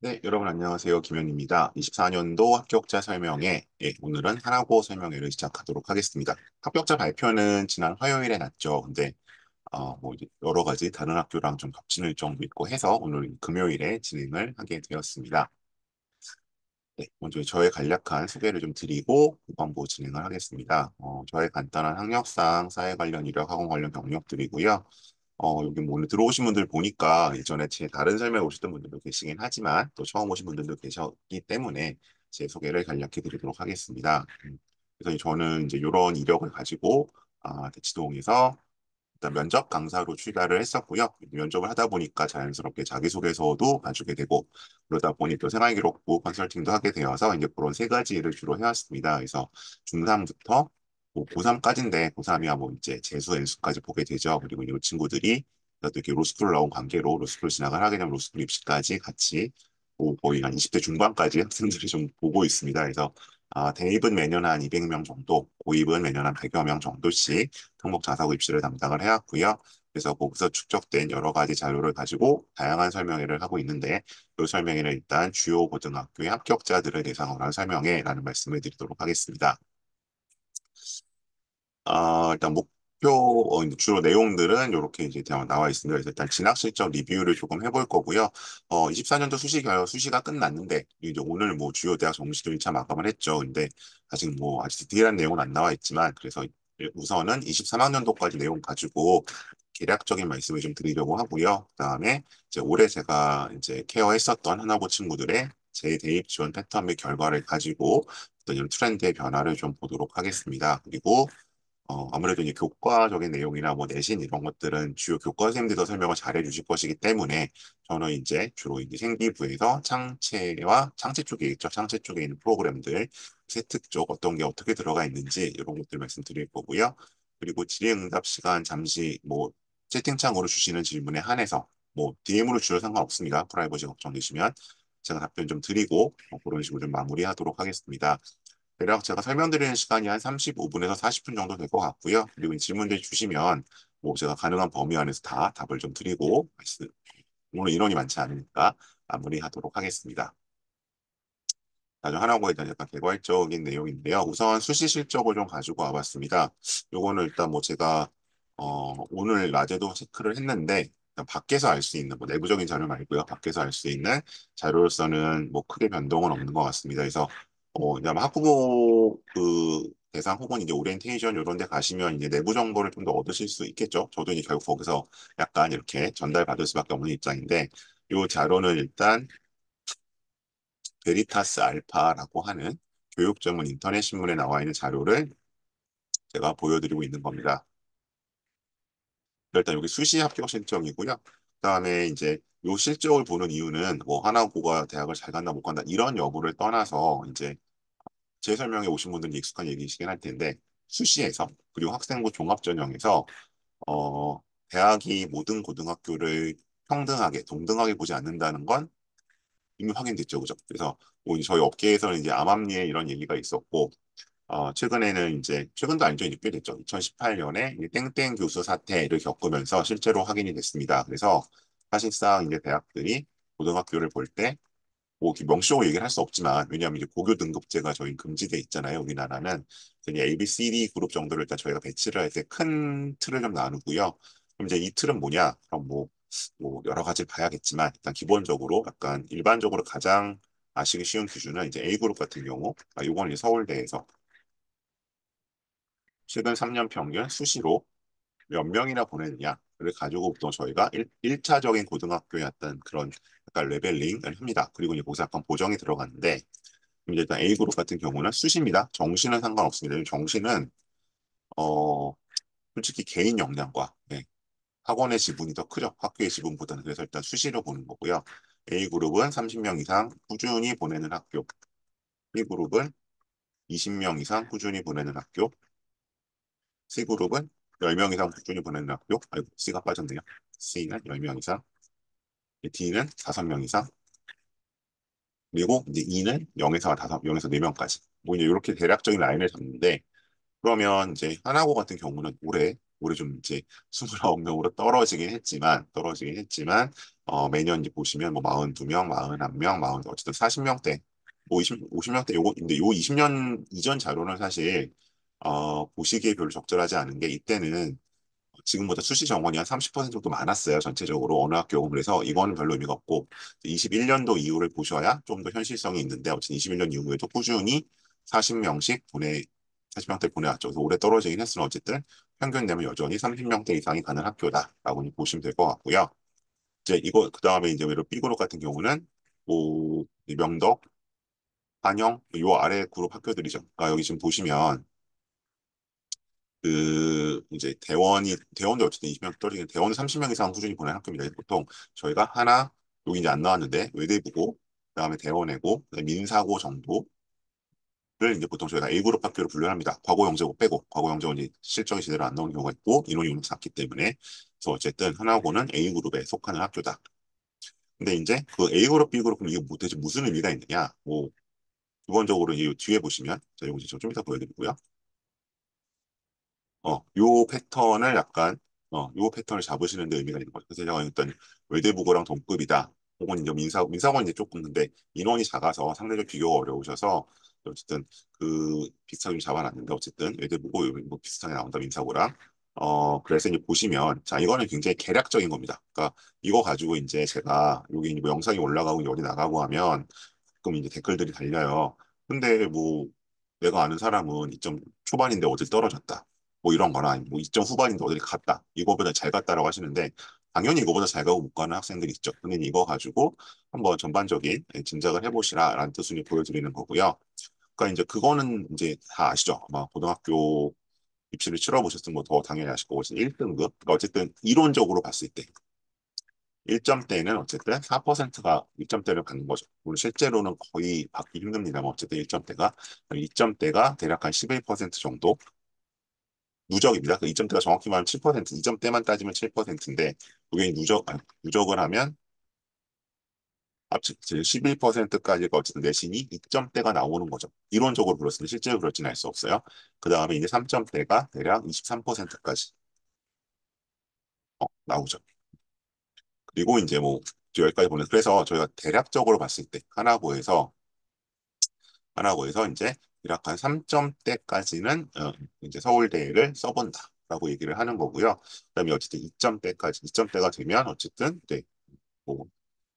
네, 여러분 안녕하세요. 김현입니다. 24년도 합격자 설명회, 오늘은 하나고 설명회를 시작하도록 하겠습니다. 합격자 발표는 지난 화요일에 났죠. 근데 뭐 이제 여러 가지 다른 학교랑 좀 겹치는 일정도 있고 해서 오늘 금요일에 진행을 하게 되었습니다. 네, 먼저 저의 간략한 소개를 좀 드리고 후반부 진행을 하겠습니다. 저의 간단한 학력상 사회 관련 이력, 학원 관련 경력들이고요. 여기 뭐 오늘 들어오신 분들 보니까 예전에 제 다른 설명에 오셨던 분들도 계시긴 하지만 또 처음 오신 분들도 계셨기 때문에 제 소개를 간략히 드리도록 하겠습니다. 그래서 저는 이제 이런 이력을 가지고 대치동에서 일단 면접 강사로 출가를 했었고요. 면접을 하다 보니까 자연스럽게 자기소개서도 봐주게 되고 그러다 보니 또 생활기록부 컨설팅도 하게 되어서 이제 그런 세 가지 일을 주로 해왔습니다. 그래서 중3부터 뭐 고3까지인데 고3이야 뭐 이제 재수, 연수까지 보게 되죠. 그리고 이 친구들이 또 이렇게 로스쿨을 나온 관계로 로스쿨 진학을 하게 되면 로스쿨 입시까지 같이 뭐 거의 한 20대 중반까지 학생들이 좀 보고 있습니다. 그래서 대입은 매년 한 200명 정도, 고입은 매년 한 100여 명 정도씩 특목 자사고 입시를 담당을 해왔고요. 그래서 거기서 축적된 여러 가지 자료를 가지고 다양한 설명회를 하고 있는데 그 설명회는 일단 주요 고등학교의 합격자들을 대상으로 한 설명회라는 말씀을 드리도록 하겠습니다. 일단 이제 주로 내용들은 이렇게 이제 나와 있습니다. 그래서 일단 진학 실적 리뷰를 조금 해볼 거고요. 24년도 수시가 끝났는데 이제 오늘 뭐 주요 대학 정시도 1차 마감을 했죠. 근데 아직 디테일한 내용은 안 나와 있지만 그래서 우선은 23학년도까지 내용 가지고 개략적인 말씀을 좀 드리려고 하고요. 그다음에 이제 올해 제가 이제 케어했었던 하나고 친구들의 재대입 지원 패턴 및 결과를 가지고 어떤 이런 트렌드의 변화를 좀 보도록 하겠습니다. 그리고 아무래도 이제 교과적인 내용이나 뭐 내신 이런 것들은 주요 교과 선생님들이 더 설명을 잘해 주실 것이기 때문에 저는 이제 주로 이제 생기부에서 창체 쪽에 있죠. 창체 쪽에 있는 프로그램들, 세특 쪽 어떤 게 어떻게 들어가 있는지 이런 것들 말씀드릴 거고요. 그리고 질의응답 시간 잠시 뭐 채팅창으로 주시는 질문에 한해서 뭐 DM으로 주셔도 상관없습니다. 프라이버시 걱정되시면 제가 답변 좀 드리고 그런 식으로 좀 마무리하도록 하겠습니다. 대략 제가 설명드리는 시간이 한 35분에서 40분 정도 될 것 같고요. 그리고 질문들 주시면 뭐 제가 가능한 범위 안에서 다 답을 좀 드리고 오늘 인원이 많지 않으니까 마무리하도록 하겠습니다. 나중 하나고에 대한 약간 개괄적인 내용인데요. 우선 수시 실적을 좀 가지고 와봤습니다. 요거는 일단 뭐 제가 오늘 낮에도 체크를 했는데 일단 밖에서 알 수 있는 뭐 내부적인 자료 말고요. 밖에서 알 수 있는 자료로서는 뭐 크게 변동은 없는 것 같습니다. 그래서 이제 아마 학부모 그 대상 혹은 이제 오리엔테이션 이런 데 가시면 이제 내부 정보를 좀 더 얻으실 수 있겠죠. 저도 이제 결국 거기서 약간 이렇게 전달받을 수밖에 없는 입장인데 이 자료는 일단 베리타스 알파라고 하는 교육 전문 인터넷 신문에 나와 있는 자료를 제가 보여드리고 있는 겁니다. 일단 여기 수시 합격 신청이고요. 그다음에 이제 요 실적을 보는 이유는 뭐 하나고가 대학을 잘 간다 못 간다 이런 여부를 떠나서 이제 제 설명에 오신 분들은 익숙한 얘기이시긴 할 텐데 수시에서 그리고 학생부 종합전형에서 어 대학이 모든 고등학교를 평등하게 동등하게 보지 않는다는 건 이미 확인됐죠, 그죠? 그래서 뭐 저희 업계에서는 이제 암암리에 이런 얘기가 있었고 최근에는 이제, 최근도 아니죠. 이제 꽤 됐죠. 2018년에 땡땡 교수 사태를 겪으면서 실제로 확인이 됐습니다. 그래서 사실상 이제 대학들이 고등학교를 볼 때, 뭐 명시적으로 얘기를 할 수 없지만, 왜냐하면 이제 고교 등급제가 저희 금지돼 있잖아요. 우리나라는. 그래서 이제 A, B, C, D 그룹 정도를 일단 저희가 배치를 할 때 큰 틀을 좀 나누고요. 그럼 이제 이 틀은 뭐냐? 그럼 뭐 여러 가지 봐야겠지만, 일단 기본적으로 약간 일반적으로 가장 아시기 쉬운 기준은 이제 A 그룹 같은 경우, 이건 이제 서울대에서 최근 3년 평균 수시로 몇 명이나 보냈느냐를 가지고 또 저희가 1차적인 고등학교의 어떤 그런 약간 레벨링을 합니다. 그리고 이제 거기서 약간 보정이 들어갔는데 이제 일단 A그룹 같은 경우는 수시입니다. 정시는 상관없습니다. 정시는 어 솔직히 개인 역량과 학원의 지분이 더 크죠. 학교의 지분보다는. 그래서 일단 수시로 보는 거고요. A그룹은 30명 이상 꾸준히 보내는 학교, B그룹은 20명 이상 꾸준히 보내는 학교, C그룹은 10명 이상 꾸준히 보내는 학교. 아이고, C가 빠졌네요. C는 10명 이상, D는 5명 이상, 그리고 이제 E는 0에서 0에서 4명까지. 뭐 이제 이렇게 대략적인 라인을 잡는데, 그러면 이제 하나고 같은 경우는 올해 올해 좀 이제 29명으로 떨어지긴 했지만 매년 이제 보시면 뭐 42명, 41명, 40 어쨌든 40명대 뭐 50명대 요거 근데 요 20년 이전 자료는 사실 보시기에 별로 적절하지 않은 게 이때는 지금보다 수시 정원이 한 30% 정도 많았어요. 전체적으로 어느 학교. 그래서 이거는 별로 의미가 없고 21년도 이후를 보셔야 좀 더 현실성이 있는데 어쨌든 21년 이후에도 꾸준히 40명씩 40명대 보내왔죠. 그래서 올해 떨어지긴 했으나 어쨌든 평균 되면 여전히 30명대 이상이 가는 학교다라고 보시면 될 것 같고요. 이제 이거 그다음에 이제 외로 B그룹 같은 경우는 뭐 명덕, 한영 요 아래 그룹 학교들이죠. 그러니까 여기 지금 보시면 이제 대원도 어쨌든 20명 떨어지는 대원은 30명 이상 꾸준히 보내는 학교입니다. 보통 저희가 하나 여기 이제 안 나왔는데 외대부고 그다음에 대원외고 그다음에 민사고 정도를 이제 보통 저희가 A그룹 학교로 분류합니다. 과거 영재고 빼고 과거 영재고 이제 실적이 제대로 안 나오는 경우가 있고 인원이 워낙 작기 때문에 그래서 어쨌든 하나고는 A그룹에 속하는 학교다. 근데 이제 그 A그룹, B그룹 그럼 이게 대체 무슨 의미가 있느냐? 뭐 기본적으로 이 뒤에 보시면 자 이거 이제 좀 이따 보여드리고요. 요 패턴을 약간, 요 패턴을 잡으시는 데 의미가 있는 거죠. 그래서 제가 일단 외대부고랑 동급이다. 혹은 이제 민사고는 이제 조금 근데 인원이 작아서 상대적 비교가 어려우셔서 어쨌든 비슷하게 좀 잡아놨는데 어쨌든 외대부고 뭐 비슷하게 나온다 민사고랑. 그래서 이제 보시면 자 이거는 굉장히 개략적인 겁니다. 그러니까 이거 가지고 이제 제가 여기 이제 뭐 영상이 올라가고 열이 나가고 하면 가끔 이제 댓글들이 달려요. 근데 뭐 내가 아는 사람은 2점 초반인데 어딜 떨어졌다. 뭐 이런 거나 뭐 2점 후반인데 어딜 갔다. 이거보다 잘 갔다라고 하시는데 당연히 이거보다 잘 가고 못 가는 학생들이 있죠. 근데 이거 가지고 한번 전반적인 짐작을 해보시라라는 뜻을 보여드리는 거고요. 그러니까 이제 그거는 이제 다 아시죠. 아마 고등학교 입시를 치러보셨으면 뭐 더 당연히 아실 거고 1등급. 그러니까 어쨌든 이론적으로 봤을 때 1점대는 어쨌든 4%가 1점대를 받는 거죠. 물론 실제로는 거의 받기 힘듭니다만 어쨌든 1점대가 2점대가 대략 한 11% 정도 누적입니다. 그 2점대가 정확히 말하면 7%, 2점대만 따지면 7%인데 그게 누적을 하면 합치 11%까지가 어쨌든 내신이 2점대가 나오는 거죠. 이론적으로 그렇습니다. 실제로 그렇지는 알 수 없어요. 그 다음에 이제 3점대가 대략 23%까지 나오죠. 그리고 이제 뭐 여기까지 보는 그래서 저희가 대략적으로 봤을 때 하나고에서 이제 대략 한 3점대까지는 이제 서울대를 써본다라고 얘기를 하는 거고요. 그다음에 어쨌든 2점대가 되면 어쨌든 네, 뭐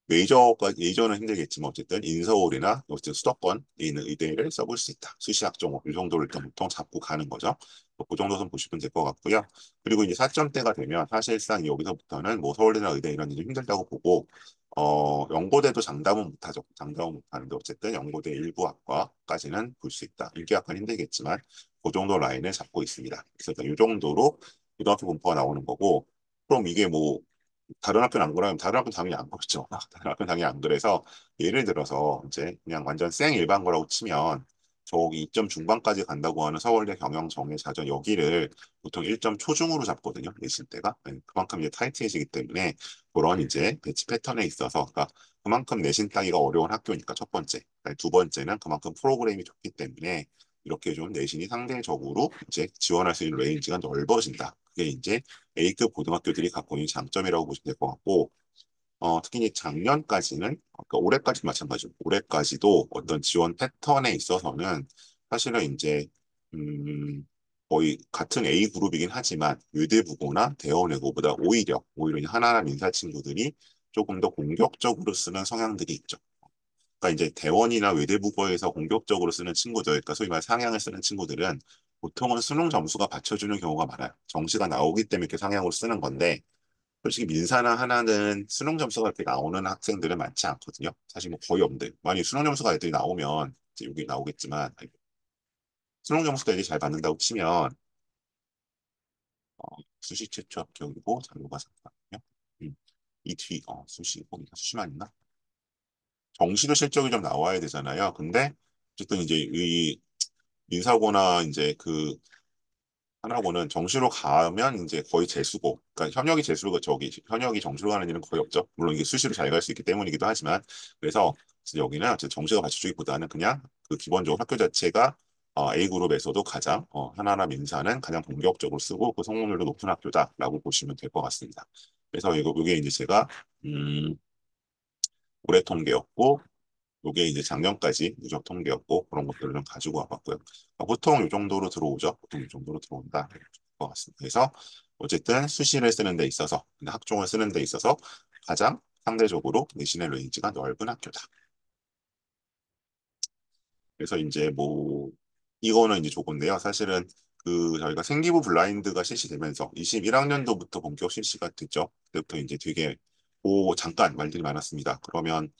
메이저는 힘들겠지만 어쨌든 인서울이나 어쨌든 수도권에 있는 의대를 써볼 수 있다. 수시학종이 정도를 일단 보통 잡고 가는 거죠. 그 정도 선 보시면 될 것 같고요. 그리고 이제 4점대가 되면 사실상 여기서부터는 뭐 서울대나 의대 이런 게 좀 힘들다고 보고 연고대도 장담은 못하죠. 장담은 못하는데 어쨌든 연고대 일부 학과까지는 볼 수 있다. 일개학과는 힘들겠지만 그 정도 라인을 잡고 있습니다. 그래서 이 정도로 고등학교 분포가 나오는 거고 그럼 이게 뭐 다른 학교는 안 그러면 다른 학교는 당연히 안 그렇죠. 다른 학교는 당연히 안 그래서 예를 들어서 이제 그냥 완전 생 일반고라고 치면 저기 2점 중반까지 간다고 하는 서울대 경영정예 자전 여기를 보통 1점 초중으로 잡거든요. 내신 때가 그만큼 이제 타이트해지기 때문에 그런 이제 배치 패턴에 있어서 그러니까 그만큼 내신 따기가 어려운 학교니까 첫 번째, 두 번째는 그만큼 프로그램이 좋기 때문에 이렇게 좀 내신이 상대적으로 이제 지원할 수 있는 레인지가 넓어진다. 그게 이제 A급 고등학교들이 갖고 있는 장점이라고 보시면 될 것 같고, 특히 이제 작년까지는, 그러니까 올해까지 마찬가지고, 올해까지도 어떤 지원 패턴에 있어서는 사실은 이제, 거의 같은 A 그룹이긴 하지만 외대부고나 대원외고보다 오히려 이 하나하나 민사 친구들이 조금 더 공격적으로 쓰는 성향들이 있죠. 그러니까 이제 대원이나 외대국어에서 공격적으로 쓰는 친구들, 그러니까 소위 말 상향을 쓰는 친구들은 보통은 수능 점수가 받쳐주는 경우가 많아요. 정시가 나오기 때문에 이렇게 상향으로 쓰는 건데, 솔직히 민사나 하나는 수능 점수가 이렇게 나오는 학생들은 많지 않거든요. 사실 뭐 거의 없는데, 만약 수능 점수가 애들이 나오면, 이제 여기 나오겠지만, 수능 점수가 애들이 잘 받는다고 치면, 어, 수시 최초 합격이고, 자료가 잠깐만요. 이 뒤, 수시, 거기가 수시만 있나? 정시도 실적이 좀 나와야 되잖아요. 근데 어쨌든 이제 이 민사고나 이제 하나고는 정시로 가면 이제 거의 재수고, 그러니까 현역이 재수고 현역이 정시로 가는 일은 거의 없죠. 물론 이게 수시로 잘 갈 수 있기 때문이기도 하지만 그래서 여기는 어쨌든 정시가 받쳐주기보다는 그냥 기본적으로 학교 자체가 A그룹에서도 가장 하나하나 민사는 가장 본격적으로 쓰고 그 성공률도 높은 학교다라고 보시면 될 것 같습니다. 그래서 이게 이제 제가 음, 올해 통계였고 요게 이제 작년까지 누적 통계였고 그런 것들을 좀 가지고 와봤고요. 보통 이 정도로 들어오죠. 보통 이 정도로 들어온다. 것 같습니다. 그래서 어쨌든 수시를 쓰는 데 있어서 학종을 쓰는 데 있어서 가장 상대적으로 내신의 레인지가 넓은 학교다. 그래서 이제 뭐 이거는 이제 조건데요. 사실은 그 저희가 생기부 블라인드가 실시되면서 21학년도부터 본격 실시가 됐죠. 그때부터 이제 되게 잠깐 말들이 많았습니다. 그러면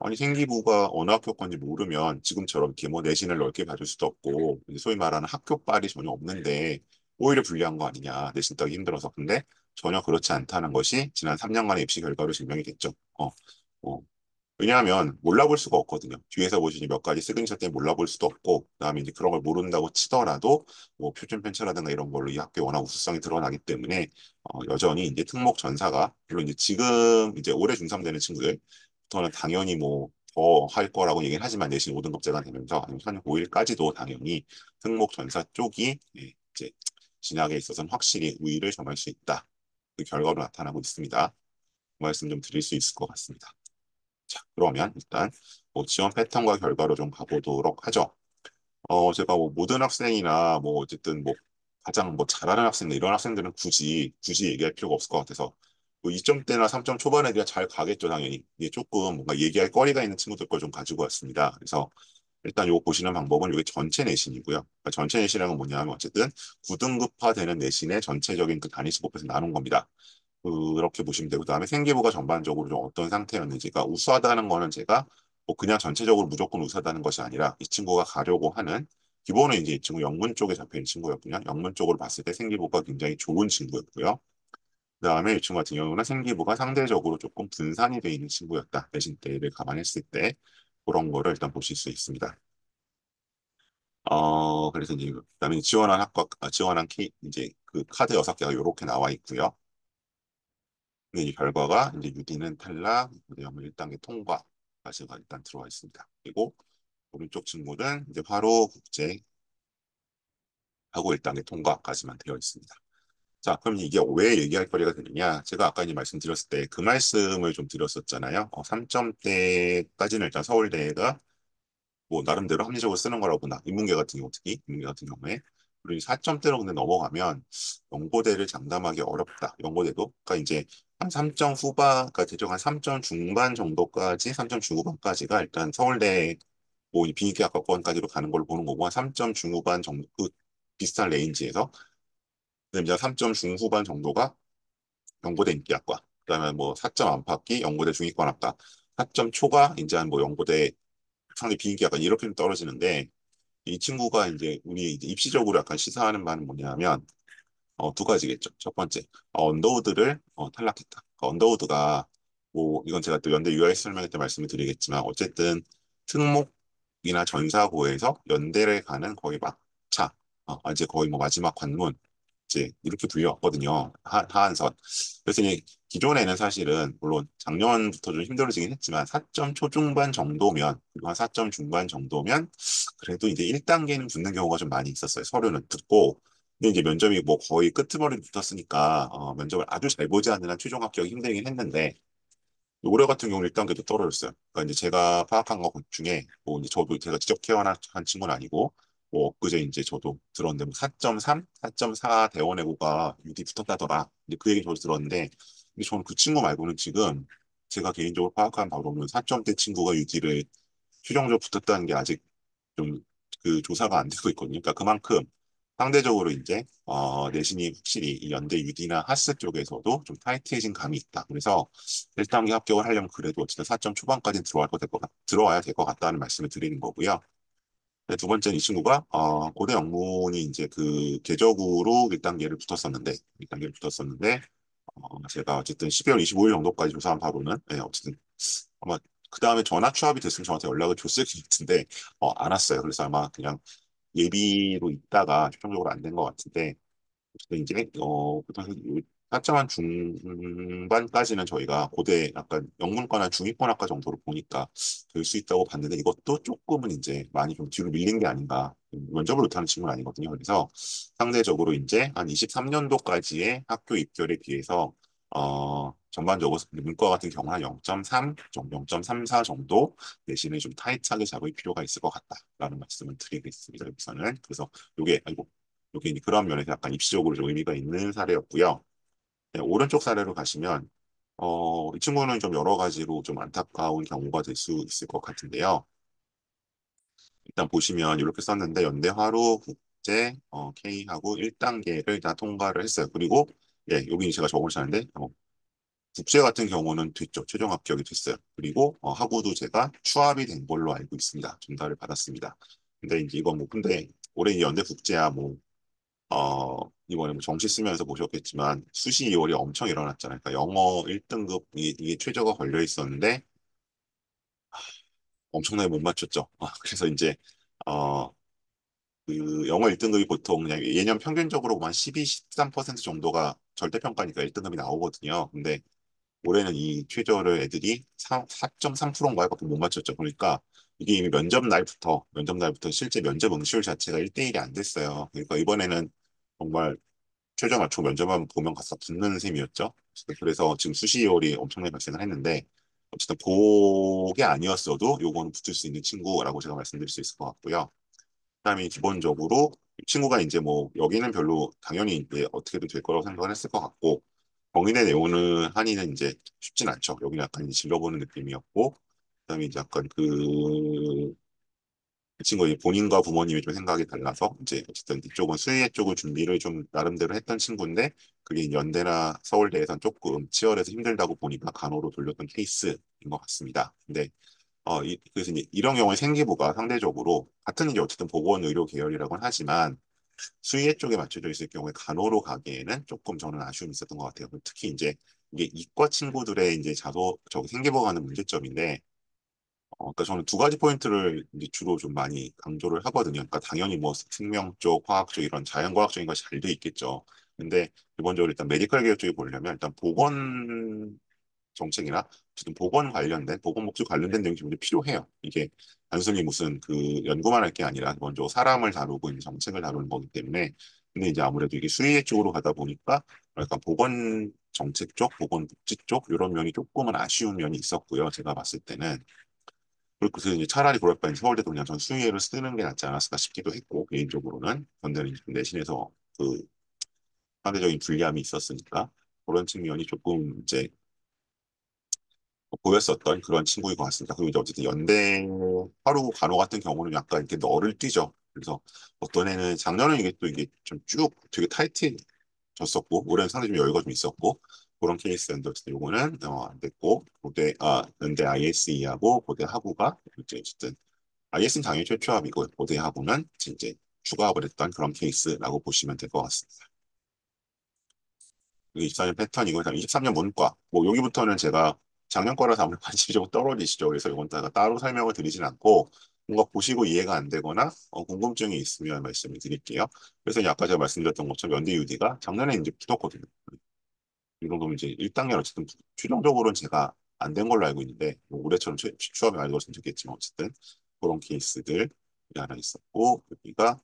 아니 생기부가 어느 학교 건지 모르면 지금처럼 이렇게 뭐 내신을 넓게 봐줄 수도 없고 이제 소위 말하는 학교빨이 전혀 없는데 오히려 불리한 거 아니냐 내신 따기 힘들어서 근데 전혀 그렇지 않다는 것이 지난 3년간의 입시 결과로 증명이 됐죠. 어, 왜냐하면 몰라볼 수가 없거든요. 뒤에서 보시니 몇 가지 시그니처 때문에 몰라볼 수도 없고, 그다음에 이제 그런 걸 모른다고 치더라도 뭐 표준 편차라든가 이런 걸로 이 학교의 워낙 우수성이 드러나기 때문에 여전히 이제 특목 전사가 물론 이제 지금 이제 올해 중3 되는 친구들부터는 당연히 뭐 더 할 거라고 얘기는 하지만 내신 5등급제가 되면서 아니면 한 고1까지도 당연히 특목 전사 쪽이 이제 진학에 있어서는 확실히 우위를 점할 수 있다. 그 결과로 나타나고 있습니다. 그 말씀 좀 드릴 수 있을 것 같습니다. 자, 그러면 일단 뭐 지원 패턴과 결과로 좀 가보도록 하죠. 제가 뭐 모든 학생이나 뭐 어쨌든 뭐 가장 뭐 잘하는 학생들 이런 학생들은 굳이 얘기할 필요가 없을 것 같아서 뭐 2점대나 3점 초반 애들이 잘 가겠죠, 당연히. 이게 조금 뭔가 얘기할 거리가 있는 친구들 걸 좀 가지고 왔습니다. 그래서 일단 요거 보시는 방법은 이게 전체 내신이고요. 그러니까 전체 내신이란 건 뭐냐면 어쨌든 9등급화 되는 내신의 전체적인 그 단위 수급에서 나눈 겁니다. 그렇게 보시면 되고 그다음에 생기부가 전반적으로 좀 어떤 상태였는지가 우수하다는 거는 제가 뭐 그냥 전체적으로 무조건 우수하다는 것이 아니라 이 친구가 가려고 하는 기본은 이제 이 친구 영문 쪽에 잡혀 있는 친구였군요. 영문 쪽으로 봤을 때 생기부가 굉장히 좋은 친구였고요. 그다음에 이 친구 같은 경우는 생기부가 상대적으로 조금 분산이 되어 있는 친구였다. 내신 때를 감안했을 때 그런 거를 일단 보실 수 있습니다. 그래서 이제 그다음에 지원한 학과 지원한 이제 그 카드 6개가 이렇게 나와 있고요. 근데 이 결과가 이제 유디는 탈락, 그다음에 1단계 통과까지가 일단 들어와 있습니다. 그리고 오른쪽 친구는 이제 바로 국제하고 1단계 통과까지만 되어 있습니다. 자, 그럼 이게 왜 얘기할 거리가 되느냐? 제가 아까 이제 말씀드렸을 때 그 말씀을 좀 드렸었잖아요. 3점대까지는 일단 서울대가 뭐 나름대로 합리적으로 쓰는 거라고 본다. 인문계 같은 경우 특히 인문계 같은 경우에 그리고 4점대로 근데 넘어가면 연고대를 장담하기 어렵다. 연고대도 그러니까 이제 한 3점 후반까지 대충 한 3점 중반 정도까지 3점 중후반까지가 일단 서울대 뭐이 비인기학과권까지로 가는 걸로 보는 거고 한 3점 중후반 정도 그 비슷한 레인지에서 그다음에 이제 3점 중후반 정도가 연고대 인기학과 그다음에 뭐 4점 안팎이 연고대 중위권학과 4점 초가 이제 한 뭐 연고대 상대 비인기학과 이렇게 떨어지는데 이 친구가 이제 우리 이제 입시적으로 약간 시사하는 바는 뭐냐면 두 가지겠죠. 첫 번째, 언더우드를 탈락했다. 언더우드가 뭐 이건 제가 또 연대 UIS 설명회 때 말씀을 드리겠지만 어쨌든 특목이나 전사고에서 연대를 가는 거의 막차, 이제 거의 뭐 마지막 관문 이제 이렇게 불려왔거든요. 하한선. 그래서 이제 기존에는 사실은 물론 작년부터 좀 힘들어지긴 했지만 4점 초중반 정도면 그리고 한 4점 중반 정도면 그래도 이제 1단계는 붙는 경우가 좀 많이 있었어요. 서류는 붙고 근데 이제 면접이 뭐 거의 끄트머리 붙었으니까 면접을 아주 잘 보지 않는 한 최종 합격이 힘들긴 했는데 올해 같은 경우는 1단계도 떨어졌어요. 그러니까 이제 제가 파악한 것 중에 뭐 이제 저도 제가 직접 케어한 한 친구는 아니고 뭐 엊그제 이제 저도 들었는데 뭐 4.3, 4.4 대원외고가 유디 붙었다더라. 근데 그 얘기 저도 들었는데 근데 저는 그 친구 말고는 지금 제가 개인적으로 파악한 바로는 4점대 친구가 유디를 최종적으로 붙었다는 게 아직 좀 그 조사가 안 되고 있거든요. 그러니까 그만큼 상대적으로 이제 내신이 확실히 이 연대 유디나 하스 쪽에서도 좀 타이트해진 감이 있다. 그래서 1단계 합격을 하려면 그래도 어쨌든 4점 초반까지는 들어와야 될 것 같다는 말씀을 드리는 거고요. 네, 두 번째는 이 친구가 고대 영문이 이제 그 계적으로 1단계를 붙었었는데 1단계를 붙었었는데 제가 어쨌든 12월 25일 정도까지 조사한 바로는 네, 어쨌든 아마 그 다음에 전화 취합이 됐으면 저한테 연락을 줬을 것 같은데 안 왔어요. 그래서 아마 그냥 예비로 있다가 최종적으로 안 된 것 같은데 어쨌든 이제 보통 4점 중반까지는 저희가 고대 약간 영문과나 중위권학과 정도로 보니까 될 수 있다고 봤는데 이것도 조금은 이제 많이 좀 뒤로 밀린 게 아닌가. 면접을 못하는 친구는 아니거든요. 그래서 상대적으로 이제 한 23년도까지의 학교 입결에 비해서 전반적으로 문과 같은 경우는 한 0.3 정도, 0.34 정도 내신을 좀 타이트하게 잡을 필요가 있을 것 같다라는 말씀을 드리겠습니다. 여기서는. 그래서 요게 아이고 요게 이제 그런 면에서 약간 입시적으로 좀 의미가 있는 사례였고요. 네, 오른쪽 사례로 가시면 이 친구는 좀 여러 가지로 좀 안타까운 경우가 될 수 있을 것 같은데요. 일단 보시면 이렇게 썼는데 연대하루 국제 K하고 1단계를 다 통과를 했어요. 그리고 예, 여기 제가 적어주셨는데 국제 같은 경우는 됐죠. 최종 합격이 됐어요. 그리고 하고도 제가 추합이 된 걸로 알고 있습니다. 전달을 받았습니다. 근데 이제 이건 뭐 근데 올해 이 연대 국제야 뭐 이번에 뭐 정시 쓰면서 보셨겠지만 수시 이월이 엄청 일어났잖아요. 그러니까 영어 1등급 이게 최저가 걸려 있었는데 엄청나게 못 맞췄죠. 그래서 이제 어, 그 영어 1등급이 보통 그냥 예년 평균적으로 한 12, 13% 정도가 절대평가니까 1등급이 나오거든요. 근데 올해는 이 최저를 애들이 4.3%인가요? 밖에 못 맞췄죠. 그러니까 이게 이미 면접 날부터 실제 면접 응시율 자체가 1대1이 안 됐어요. 그러니까 이번에는 정말 최저 맞추고 면접만 보면 가서 붙는 셈이었죠. 그래서 지금 수시이월이 엄청나게 발생을 했는데 어쨌든 그게 아니었어도 요거는 붙을 수 있는 친구라고 제가 말씀드릴 수 있을 것 같고요. 그다음에 기본적으로 친구가 이제 뭐 여기는 별로 당연히 이제 어떻게든 될 거라고 생각을 했을 것 같고 정인의 내오는 한이는 이제 쉽진 않죠. 여기는 약간 이제 질러보는 느낌이었고 그다음에 이제 약간 그 친구의 본인과 부모님이 좀 생각이 달라서 이제 어쨌든 이쪽은 수의회 쪽을 준비를 좀 나름대로 했던 친구인데 그게 연대나 서울대에선 조금 치열해서 힘들다고 보니까 간호로 돌렸던 케이스인 것 같습니다. 근데 그래서 이제 이런 경우에 생기부가 상대적으로 같은 이제 어쨌든 보건의료 계열이라고는 하지만 수의회 쪽에 맞춰져 있을 경우에 간호로 가기에는 조금 저는 아쉬움이 있었던 것 같아요. 특히 이제 이게 이과 친구들의 이제 저기 생기부가 하는 문제점인데 그러니까 저는 두 가지 포인트를 이제 주로 좀 많이 강조를 하거든요. 그러니까 당연히 뭐 생명 쪽, 화학 쪽 이런 자연과학적인 것이 잘 돼 있겠죠. 근데 기본적으로 일단 메디컬 계열 쪽에 보려면 일단 보건 정책이나 어쨌든 보건 관련된 보건 목적 관련된 내용이 좀 필요해요. 이게 단순히 무슨 그 연구만 할 게 아니라 먼저 사람을 다루고 있는 정책을 다루는 거기 때문에 근데 이제 아무래도 이게 수의회 쪽으로 가다 보니까 약간 보건 정책 쪽, 보건 복지 쪽 이런 면이 조금은 아쉬운 면이 있었고요. 제가 봤을 때는 그래서 이제 차라리 그럴 바엔 서울대도 그냥 전 수의회를 쓰는 게 낫지 않았을까 싶기도 했고 개인적으로는 근데 내신에서 그 상대적인 불리함이 있었으니까 그런 측면이 조금 이제 보였었던 그런 친구인 것 같습니다. 그리고 이제 어쨌든 연대 하루 간호 같은 경우는 약간 이렇게 너를 뛰죠. 그래서 어떤 애는 작년에 이게 또 이게 좀 쭉 되게 타이트해졌었고 올해는 상당히 좀 여유가 좀 있었고 그런 케이스였는데 어쨌든 요거는 안 됐고 연대 ISE하고 고대 하구가 이제 어쨌든 IS는 당연히 최초합이고 고대 하구는 이제 추가합을 했던 그런 케이스라고 보시면 될 것 같습니다. 24년 패턴이고 그다음 23년 문과 뭐 여기부터는 제가 작년 거라서 아무래도 관심이 좀 떨어지시죠. 그래서 이건 따로 설명을 드리진 않고 뭔가 보시고 이해가 안 되거나 궁금증이 있으면 말씀을 드릴게요. 그래서 이제 아까 제가 말씀드렸던 것처럼 연대 UD가 작년에 이제 붙었거든요. 이 정도면 이제 1단계는 어쨌든 최종적으로는 제가 안 된 걸로 알고 있는데 뭐 올해처럼 취업이 많이 됐으면 좋겠지만 어쨌든 그런 케이스들 하나 있었고 여기가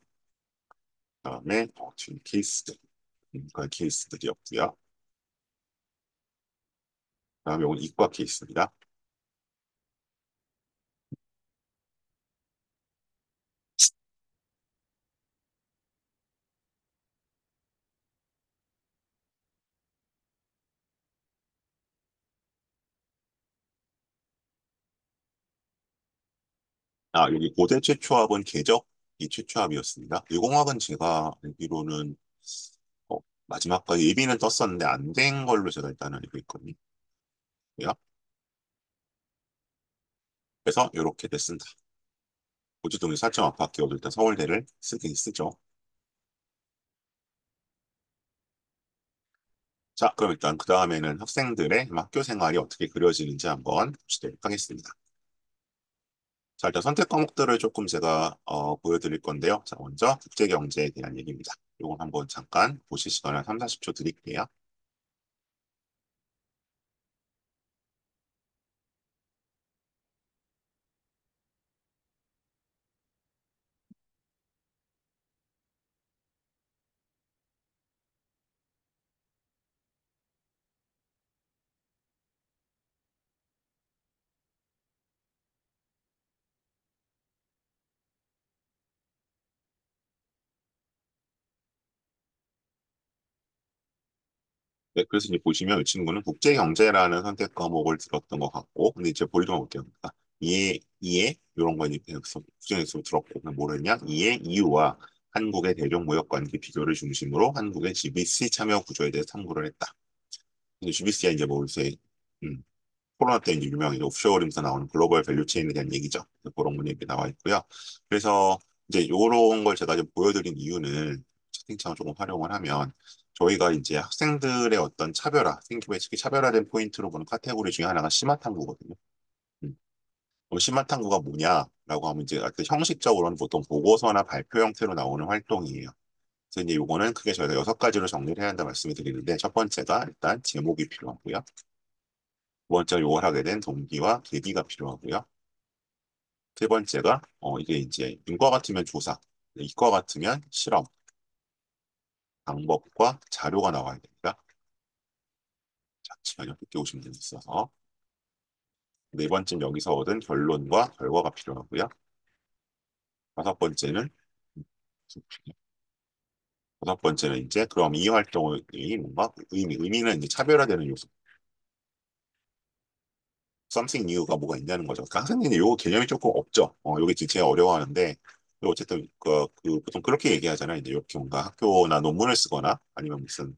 그다음에 뒤 케이스들 그런 케이스들이었고요. 그다음에 오늘 이과 케이스입니다. 여기 고대 최초합은 계적이 최초합이었습니다. 유공학은 제가 알기로는 어, 마지막까지 예비는 떴었는데 안 된 걸로 제가 일단 알고 있거든요. 그래서 이렇게 됐습니다. 고지동이 4점 압박기어도 일단 서울대를 쓰긴 쓰죠. 자, 그럼 일단 그 다음에는 학생들의 학교 생활이 어떻게 그려지는지 한번 보시도록 하겠습니다. 자, 일단 선택 과목들을 조금 제가 보여드릴 건데요. 자, 먼저 국제경제에 대한 얘기입니다. 이건 한번 잠깐 보실 시간을 3, 40초 드릴게요. 네, 그래서 이제 보시면 이 친구는 국제경제라는 선택 과목을 들었던 것 같고, 근데 이제 볼드만 볼게요. 그러니까 이해, 이런 거 이제 국제에서 들었고, 그냥 뭐랬냐? 이해, 이유와 한국의 대중무역 관계 비교를 중심으로 한국의 GBC 참여 구조에 대해 탐구를 했다. 이제 GBC가 이제 뭐 요새 음, 코로나 때 이제 유명한 오프쇼어링에서 나오는 글로벌 밸류 체인에 대한 얘기죠. 그런 문제가 나와 있고요. 그래서 이제 이런 걸 제가 좀 보여드린 이유는 채팅창을 조금 활용을 하면 저희가 이제 학생들의 어떤 차별화, 생기부의 특히 차별화된 포인트로 보는 카테고리 중에 하나가 심화 탐구거든요. 음. 그럼 심화 탐구가 뭐냐라고 하면 이제 어떤 형식적으로는 보통 보고서나 발표 형태로 나오는 활동이에요. 그래서 이제 요거는 크게 저희가 6가지로 정리를 해야 한다 말씀을 드리는데 첫 번째가 일단 제목이 필요하고요. 두 번째가 요걸 하게 된 동기와 계기가 필요하고요. 세 번째가 이게 이제 인과 같으면 조사, 이과 같으면 실험, 방법과 자료가 나와야 됩니다. 자, 시간이 늦게 오신 분이 있어서 네 번째는 여기서 얻은 결론과 결과가 필요하고요. 다섯 번째는 다섯 번째는 이제 그럼 이 활동이 뭔가 의미는 이제 차별화되는 요소. something new가 뭐가 있냐는 거죠. 그러니까 학생들이 요 개념이 조금 없죠. 요게 진짜 제일 어려워하는데 어쨌든 보통 그렇게 얘기하잖아요. 이제 이렇게 뭔가 학교나 논문을 쓰거나 아니면 무슨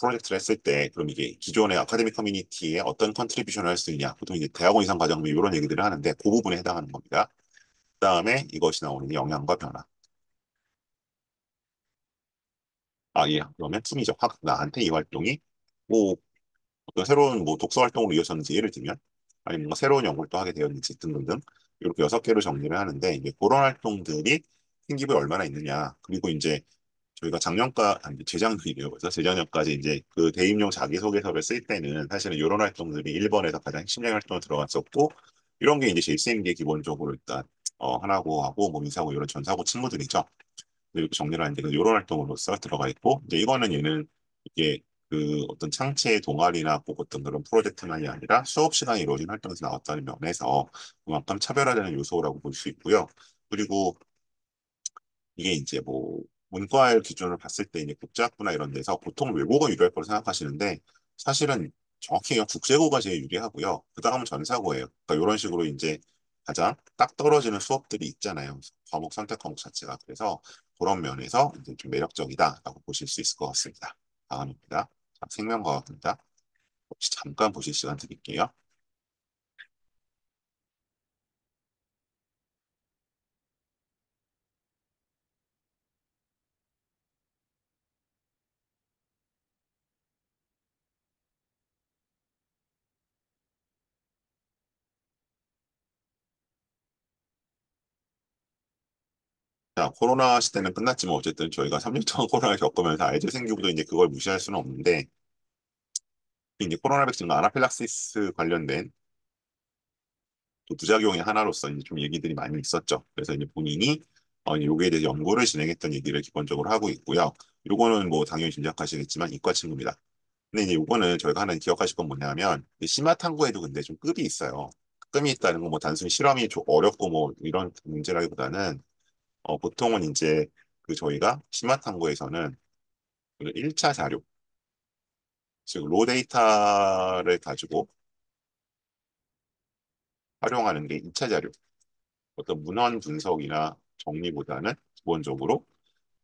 프로젝트를 했을 때 그럼 이게 기존의 아카데믹 커뮤니티에 어떤 컨트리뷰션을 할 수 있냐. 보통 이제 대학원 이상 과정 뭐 이런 얘기들을 하는데 그 부분에 해당하는 겁니다. 그다음에 이것이 나오는 영향과 변화. 아, 예. 그러면 품이죠. 나한테 이 활동이 뭐 어떤 새로운 뭐 독서 활동으로 이어졌는지 예를 들면 아니면 뭔가 새로운 연구를 또 하게 되었는지 등등등 이렇게 6개로 정리를 하는데 이제 그런 활동들이 생기부에 얼마나 있느냐. 그리고 이제 저희가 아니, 재작년이래요. 그래서 재작년까지 이제 그 대입용 자기소개서를 쓸 때는 사실은 이런 활동들이 1번에서 가장 핵심적인 활동으로 들어갔었고, 이런 게 이제 JCM계 기본적으로 일단, 하나고 하고, 뭐, 민사고 이런 전사고 친구들이죠. 이렇게 정리를 하는데, 이런 활동으로서 들어가 있고, 이제 이거는 얘는 이게 그 어떤 창체 동아리나 꼭 어떤 그런 프로젝트만이 아니라 수업 시간에 이루어진 활동에서 나왔다는 면에서 그만큼 차별화되는 요소라고 볼 수 있고요. 그리고 이게 이제 뭐 문과의 기준으로 봤을 때 이제 국제학부나 이런 데서 보통 외국어 유리할 거로 생각하시는데 사실은 정확히 그냥 국제고가 제일 유리하고요. 그 다음은 전사고예요. 그러니까 이런 식으로 이제 가장 딱 떨어지는 수업들이 있잖아요. 과목 선택 과목 자체가. 그래서 그런 면에서 이제 좀 매력적이다라고 보실 수 있을 것 같습니다. 다음입니다. 자, 생명과학입니다. 혹시 잠깐 보실 시간 드릴게요. 자, 코로나 시대는 끝났지만 어쨌든 저희가 3년 동안 코로나를 겪으면서 알죠. 생기부도 이제 그걸 무시할 수는 없는데 이제 코로나 백신과 아나필락시스 관련된 또 부작용의 하나로서 이제 좀 얘기들이 많이 있었죠. 그래서 이제 본인이 이제 요기에 대해서 연구를 진행했던 얘기를 기본적으로 하고 있고요. 요거는 뭐 당연히 짐작하시겠지만 이과 친구입니다. 근데 이제 요거는 저희가 하나 기억하실 건 뭐냐면 심화 탐구에도 근데 좀 급이 있어요. 급이 있다는 건 뭐 단순히 실험이 좀 어렵고 뭐 이런 문제라기보다는 보통은 이제 그 저희가 심화 탐구에서는 그 1차 자료, 즉 로 데이터를 가지고 활용하는 게 2차 자료. 어떤 문헌 분석이나 정리보다는 기본적으로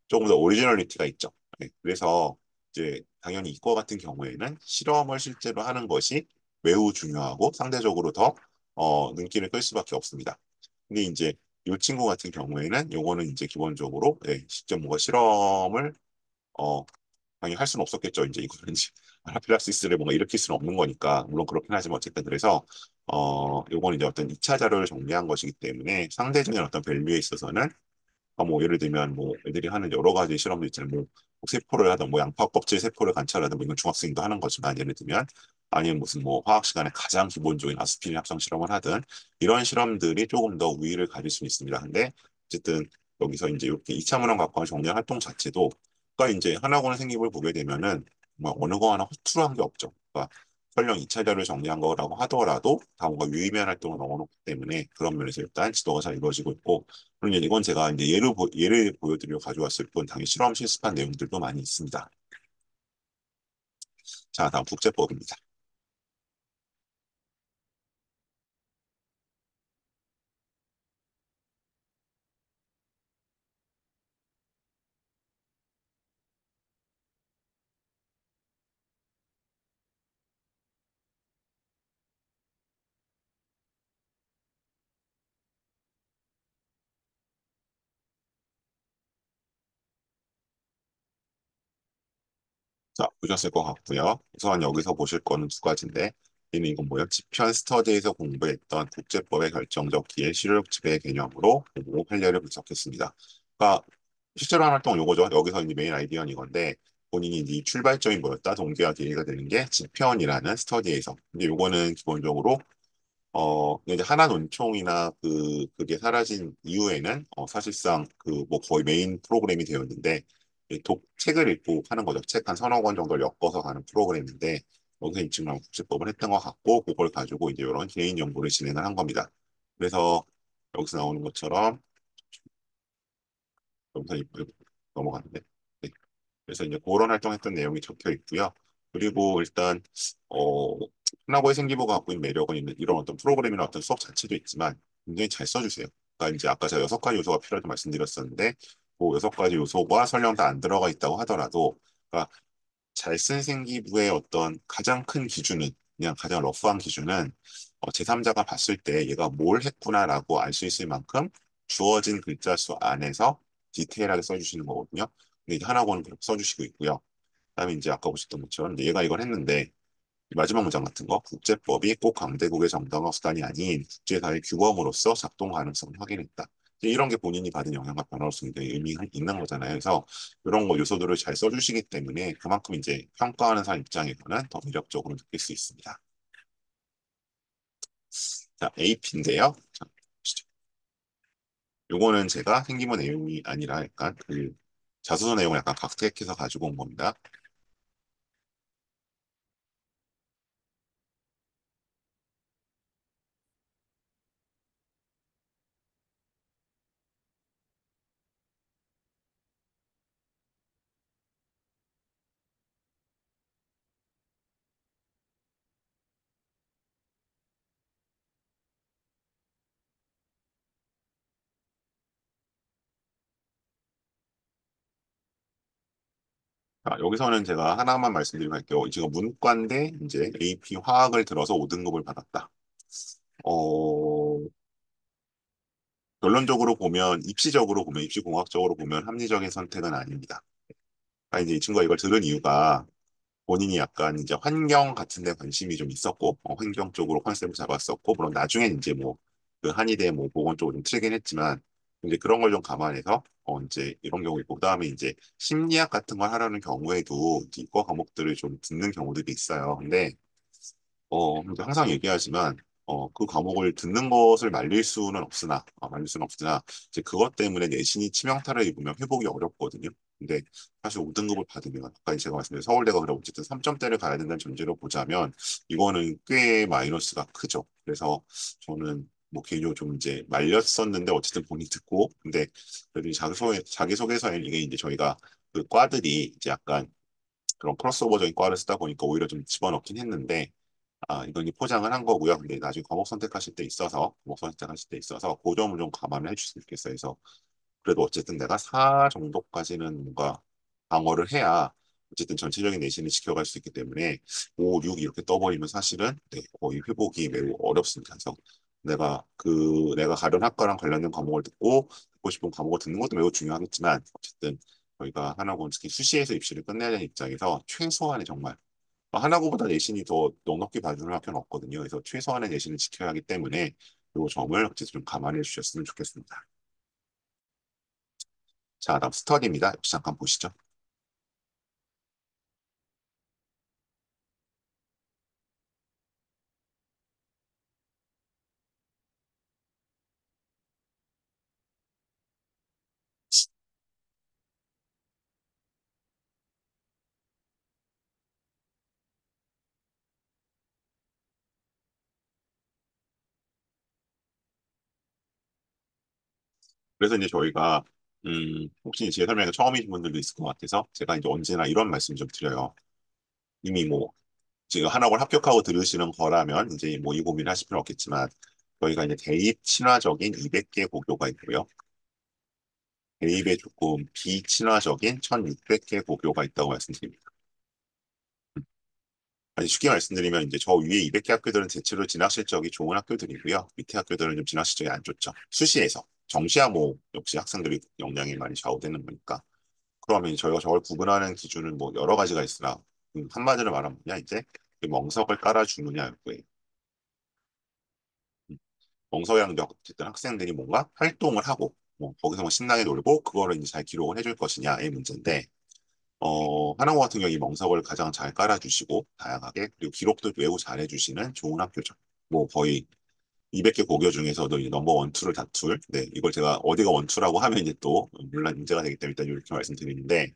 조금 더 오리지널리티가 있죠. 네, 그래서 이제 당연히 이과 같은 경우에는 실험을 실제로 하는 것이 매우 중요하고 상대적으로 더 눈길을 끌 수밖에 없습니다. 근데 이제 이 친구 같은 경우에는 요거는 이제 기본적으로 직접 뭔가 실험을 어, 당연히 할 수는 없었겠죠. 이제 이거는 이제 아나필락시스를 뭔가 일으킬 수는 없는 거니까 물론 그렇긴 하지만 어쨌든 그래서 요거는 이제 어떤 2차 자료를 정리한 것이기 때문에 상대적인 어떤 밸류에 있어서는 뭐 예를 들면 뭐 애들이 하는 여러 가지 실험도 있잖아요. 뭐 세포를 하든 뭐 양파 껍질 세포를 관찰하든 뭐 이건 중학생도 하는 거지만 예를 들면 아니면 무슨 뭐 화학 시간에 가장 기본적인 아스피린 합성 실험을 하든 이런 실험들이 조금 더 우위를 가질 수 있습니다. 근데 어쨌든 여기서 이제 이렇게 2차 문헌 갖고 정리한 활동 자체도 그러니까 이제 하나고는 생기부를 보게 되면은 뭐 어느 거 하나 허투루한 게 없죠. 그러니까 설령 2차 자료를 정리한 거라고 하더라도 다 뭔가 유의미한 활동을 넣어놓기 때문에 그런 면에서 일단 지도가 잘 이루어지고 있고 물론 이건 제가 이제 예를 보여드리려 가져왔을 뿐 당연히 실험 실습한 내용들도 많이 있습니다. 자, 다음 국제법입니다. 자, 보셨을 것 같고요. 우선 여기서 보실 거는 두 가지인데, 이건 뭐예요? 지편 스터디에서 공부했던 국제법의 결정적 기회 실효력 지배 개념으로 보고 판례를 분석했습니다. 그러니까 실제로 하는 활동은 요거죠. 여기서 이제 메인 아이디어는 이건데, 본인이 이제 출발점이 뭐였다? 동기와 계기가 되는 게 지편이라는 스터디에서. 근데 요거는 기본적으로 이제 하나 논총이나 그게 사라진 이후에는 사실상 그 뭐 거의 메인 프로그램이 되었는데 책을 읽고 하는 거죠. 책 한 서너 권 정도를 엮어서 가는 프로그램인데 여기서 입증랑 국제법을 했던 것 같고 그걸 가지고 이제 이런 개인 연구를 진행을 한 겁니다. 그래서 여기서 나오는 것처럼 여기서 넘어가는데 네. 그래서 이제 그런 활동했던 내용이 적혀 있고요. 그리고 일단 어 하나고의 생기부가 갖고 있는 매력은 있는 이런 어떤 프로그램이나 어떤 수업 자체도 있지만 굉장히 잘 써주세요. 그러니까 이제 아까 제가 6가지 요소가 필요하다고 말씀드렸었는데 그 6가지 요소가 설령 다 안 들어가 있다고 하더라도 그러니까 잘 쓴 생기부의 어떤 가장 큰 기준은 그냥 가장 러프한 기준은 제3자가 봤을 때 얘가 뭘 했구나라고 알 수 있을 만큼 주어진 글자 수 안에서 디테일하게 써주시는 거거든요. 근데 이제 하나고는 그렇게 써주시고 있고요. 그다음에 이제 아까 보셨던 것처럼 얘가 이걸 했는데 마지막 문장 같은 거 국제법이 꼭 강대국의 정당화 수단이 아닌 국제사회 규범으로서 작동 가능성을 확인했다. 이제 이런 게 본인이 받은 영향과 변화로서 굉장히 의미가 있는 거잖아요. 그래서 이런 거 요소들을 잘 써주시기 때문에 그만큼 이제 평가하는 사람 입장에서는 더 매력적으로 느낄 수 있습니다. 자, AP인데요. 자, 보시죠. 요거는 제가 생기부 내용이 아니라 약간 그 자소서 내용을 약간 각색해서 가지고 온 겁니다. 자, 여기서는 제가 하나만 말씀드리고 할게요. 지금 문과인데 이제 AP 화학을 들어서 5등급을 받았다. 어, 결론적으로 보면 입시적으로 보면 입시공학적으로 보면 합리적인 선택은 아닙니다. 그러니까 이제 이 친구가 이걸 들은 이유가 본인이 약간 이제 환경 같은 데 관심이 좀 있었고 환경 쪽으로 컨셉을 잡았었고 물론 나중에 이제 뭐 그 한의대 뭐 보건 쪽으로 좀 틀긴 했지만 이제 그런 걸 좀 감안해서 이제 이런 경우 있고 그다음에 이제 심리학 같은 걸 하려는 경우에도 이과 과목들을 좀 듣는 경우들이 있어요. 근데 근데 항상 얘기하지만, 그 과목을 듣는 것을 말릴 수는 없으나, 이제 그것 때문에 내신이 치명타를 입으면 회복이 어렵거든요. 근데 사실 5등급을 받으면, 아까 제가 말씀드린 서울대가 그래 어쨌든 3점대를 가야 된다는 전제로 보자면, 이거는 꽤 마이너스가 크죠. 그래서 저는 뭐 개인적으로 좀 이제 말렸었는데, 어쨌든 본인이 듣고, 근데 그래도 이 자기소개서에 이게 이제 저희가 그 과들이 이제 약간 그런 크로스오버적인 과를 쓰다 보니까 오히려 좀 집어넣긴 했는데, 이건 이제 포장을 한 거고요. 근데 나중에 과목 선택하실 때 있어서 그 점을 좀 감안을 해주셨으면 좋겠어요. 그래서 그래도 어쨌든 내가 4 정도까지는 뭔가 방어를 해야 어쨌든 전체적인 내신을 지켜갈 수 있기 때문에 5, 6 이렇게 떠버리면 사실은 네, 거의 회복이 매우 어렵습니다. 그래서 내가 가려는 학과랑 관련된 과목을 듣고 싶은 과목을 듣는 것도 매우 중요하겠지만 어쨌든 저희가 하나고 특히 수시에서 입시를 끝내야 되는 입장에서 최소한의 정말 하나고보다 내신이 더 넉넉히 봐주는 학교는 없거든요. 그래서 최소한의 내신을 지켜야 하기 때문에 이 점을 어쨌든 좀 감안해 주셨으면 좋겠습니다. 자, 다음 스터디입니다. 역시 잠깐 보시죠. 그래서 이제 저희가 혹시 제 설명이 처음이신 분들도 있을 것 같아서 제가 이제 언제나 이런 말씀 좀 드려요. 이미 뭐 지금 한학을 합격하고 들으시는 거라면 이제 뭐 이 고민을 하실 필요는 없겠지만 저희가 이제 대입 친화적인 200개 고교가 있고요. 대입에 조금 비친화적인 1600개 고교가 있다고 말씀드립니다. 아니, 쉽게 말씀드리면 이제 저 위에 200개 학교들은 대체로 진학 실적이 좋은 학교들이고요. 밑에 학교들은 좀 진학 실적이 안 좋죠. 수시에서. 정시야 뭐 역시 학생들이 역량이 많이 좌우되는 거니까. 그러면 저희가 저걸 구분하는 기준은 뭐 여러 가지가 있으나 한마디로 말하면 그냥 이제 그 멍석을 깔아주느냐고요. 멍석이라는 게 어쨌든 학생들이 뭔가 활동을 하고 뭐 거기서 뭐 신나게 놀고 그거를 이제 잘 기록을 해줄 것이냐의 문제인데 하나고 같은 경우 이 멍석을 가장 잘 깔아주시고 다양하게 그리고 기록도 매우 잘해주시는 좋은 학교죠. 뭐 거의 200개 고교 중에서도 이제 넘버 원, 투를 다툴. 네, 이걸 제가 어디가 원투라고 하면 이제 또 물론 문제가 되기 때문에 일단 이렇게 말씀드리는데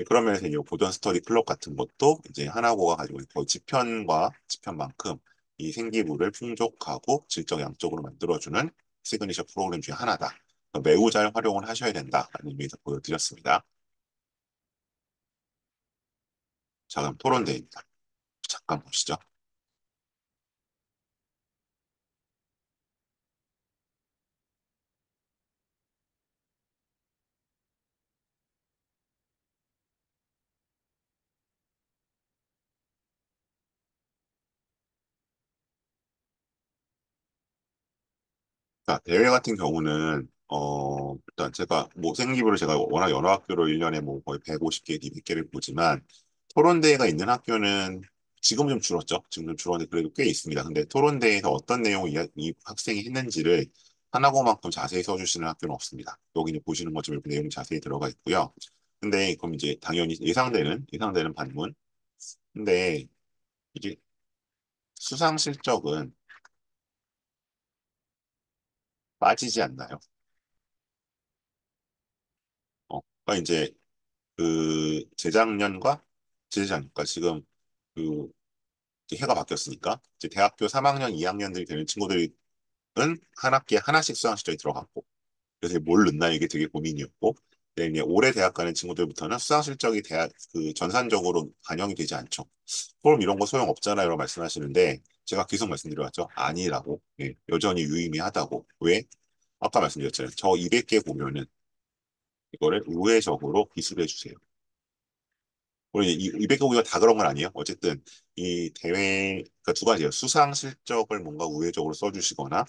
그런 면에서 이제 고전 스터디 클럽 같은 것도 이제 하나고가 가지고 있는 거의 지편과 지편만큼 이 생기부를 풍족하고 질적 양적으로 만들어주는 시그니처 프로그램 중에 하나다. 매우 잘 활용을 하셔야 된다라는 의미에서 보여드렸습니다. 자, 그럼 토론대입니다. 잠깐 보시죠. 자, 대회 같은 경우는 일단 제가 뭐 생기부를 제가 워낙 여러 학교로 1년에 뭐 거의 150개, 200개를 보지만 토론대회가 있는 학교는 지금 좀 줄었죠. 지금 좀 줄었는데 그래도 꽤 있습니다. 근데 토론대회에서 어떤 내용을 이 학생이 했는지를 하나고만큼 자세히 써주시는 학교는 없습니다. 여기 이제 보시는 것처럼 이렇게 내용이 자세히 들어가 있고요. 근데 그럼 이제 당연히 예상되는 반문. 근데 이게 수상 실적은 빠지지 않나요? 그러니까 이제 그 재작년과 재작년과 지금 그 이제 해가 바뀌었으니까 이제 대학교 3학년, 2학년들이 되는 친구들은 한 학기에 하나씩 수강 시점이 들어갔고 그래서 뭘 넣나 이게 되게 고민이었고 근데 이제 올해 대학 가는 친구들부터는 수강 실적이 대학 그 전산적으로 반영이 되지 않죠. 그럼 이런 거 소용 없잖아요, 말씀하시는데 제가 계속 말씀드려왔죠. 아니라고. 예, 여전히 유의미하다고. 왜? 아까 말씀드렸잖아요. 저 200개 보면은 이거를 우회적으로 기술해 주세요. 물론 이 200개국이가 다 그런 건 아니에요. 어쨌든 이 대회 그러니까 두 가지예요. 수상 실적을 뭔가 우회적으로 써주시거나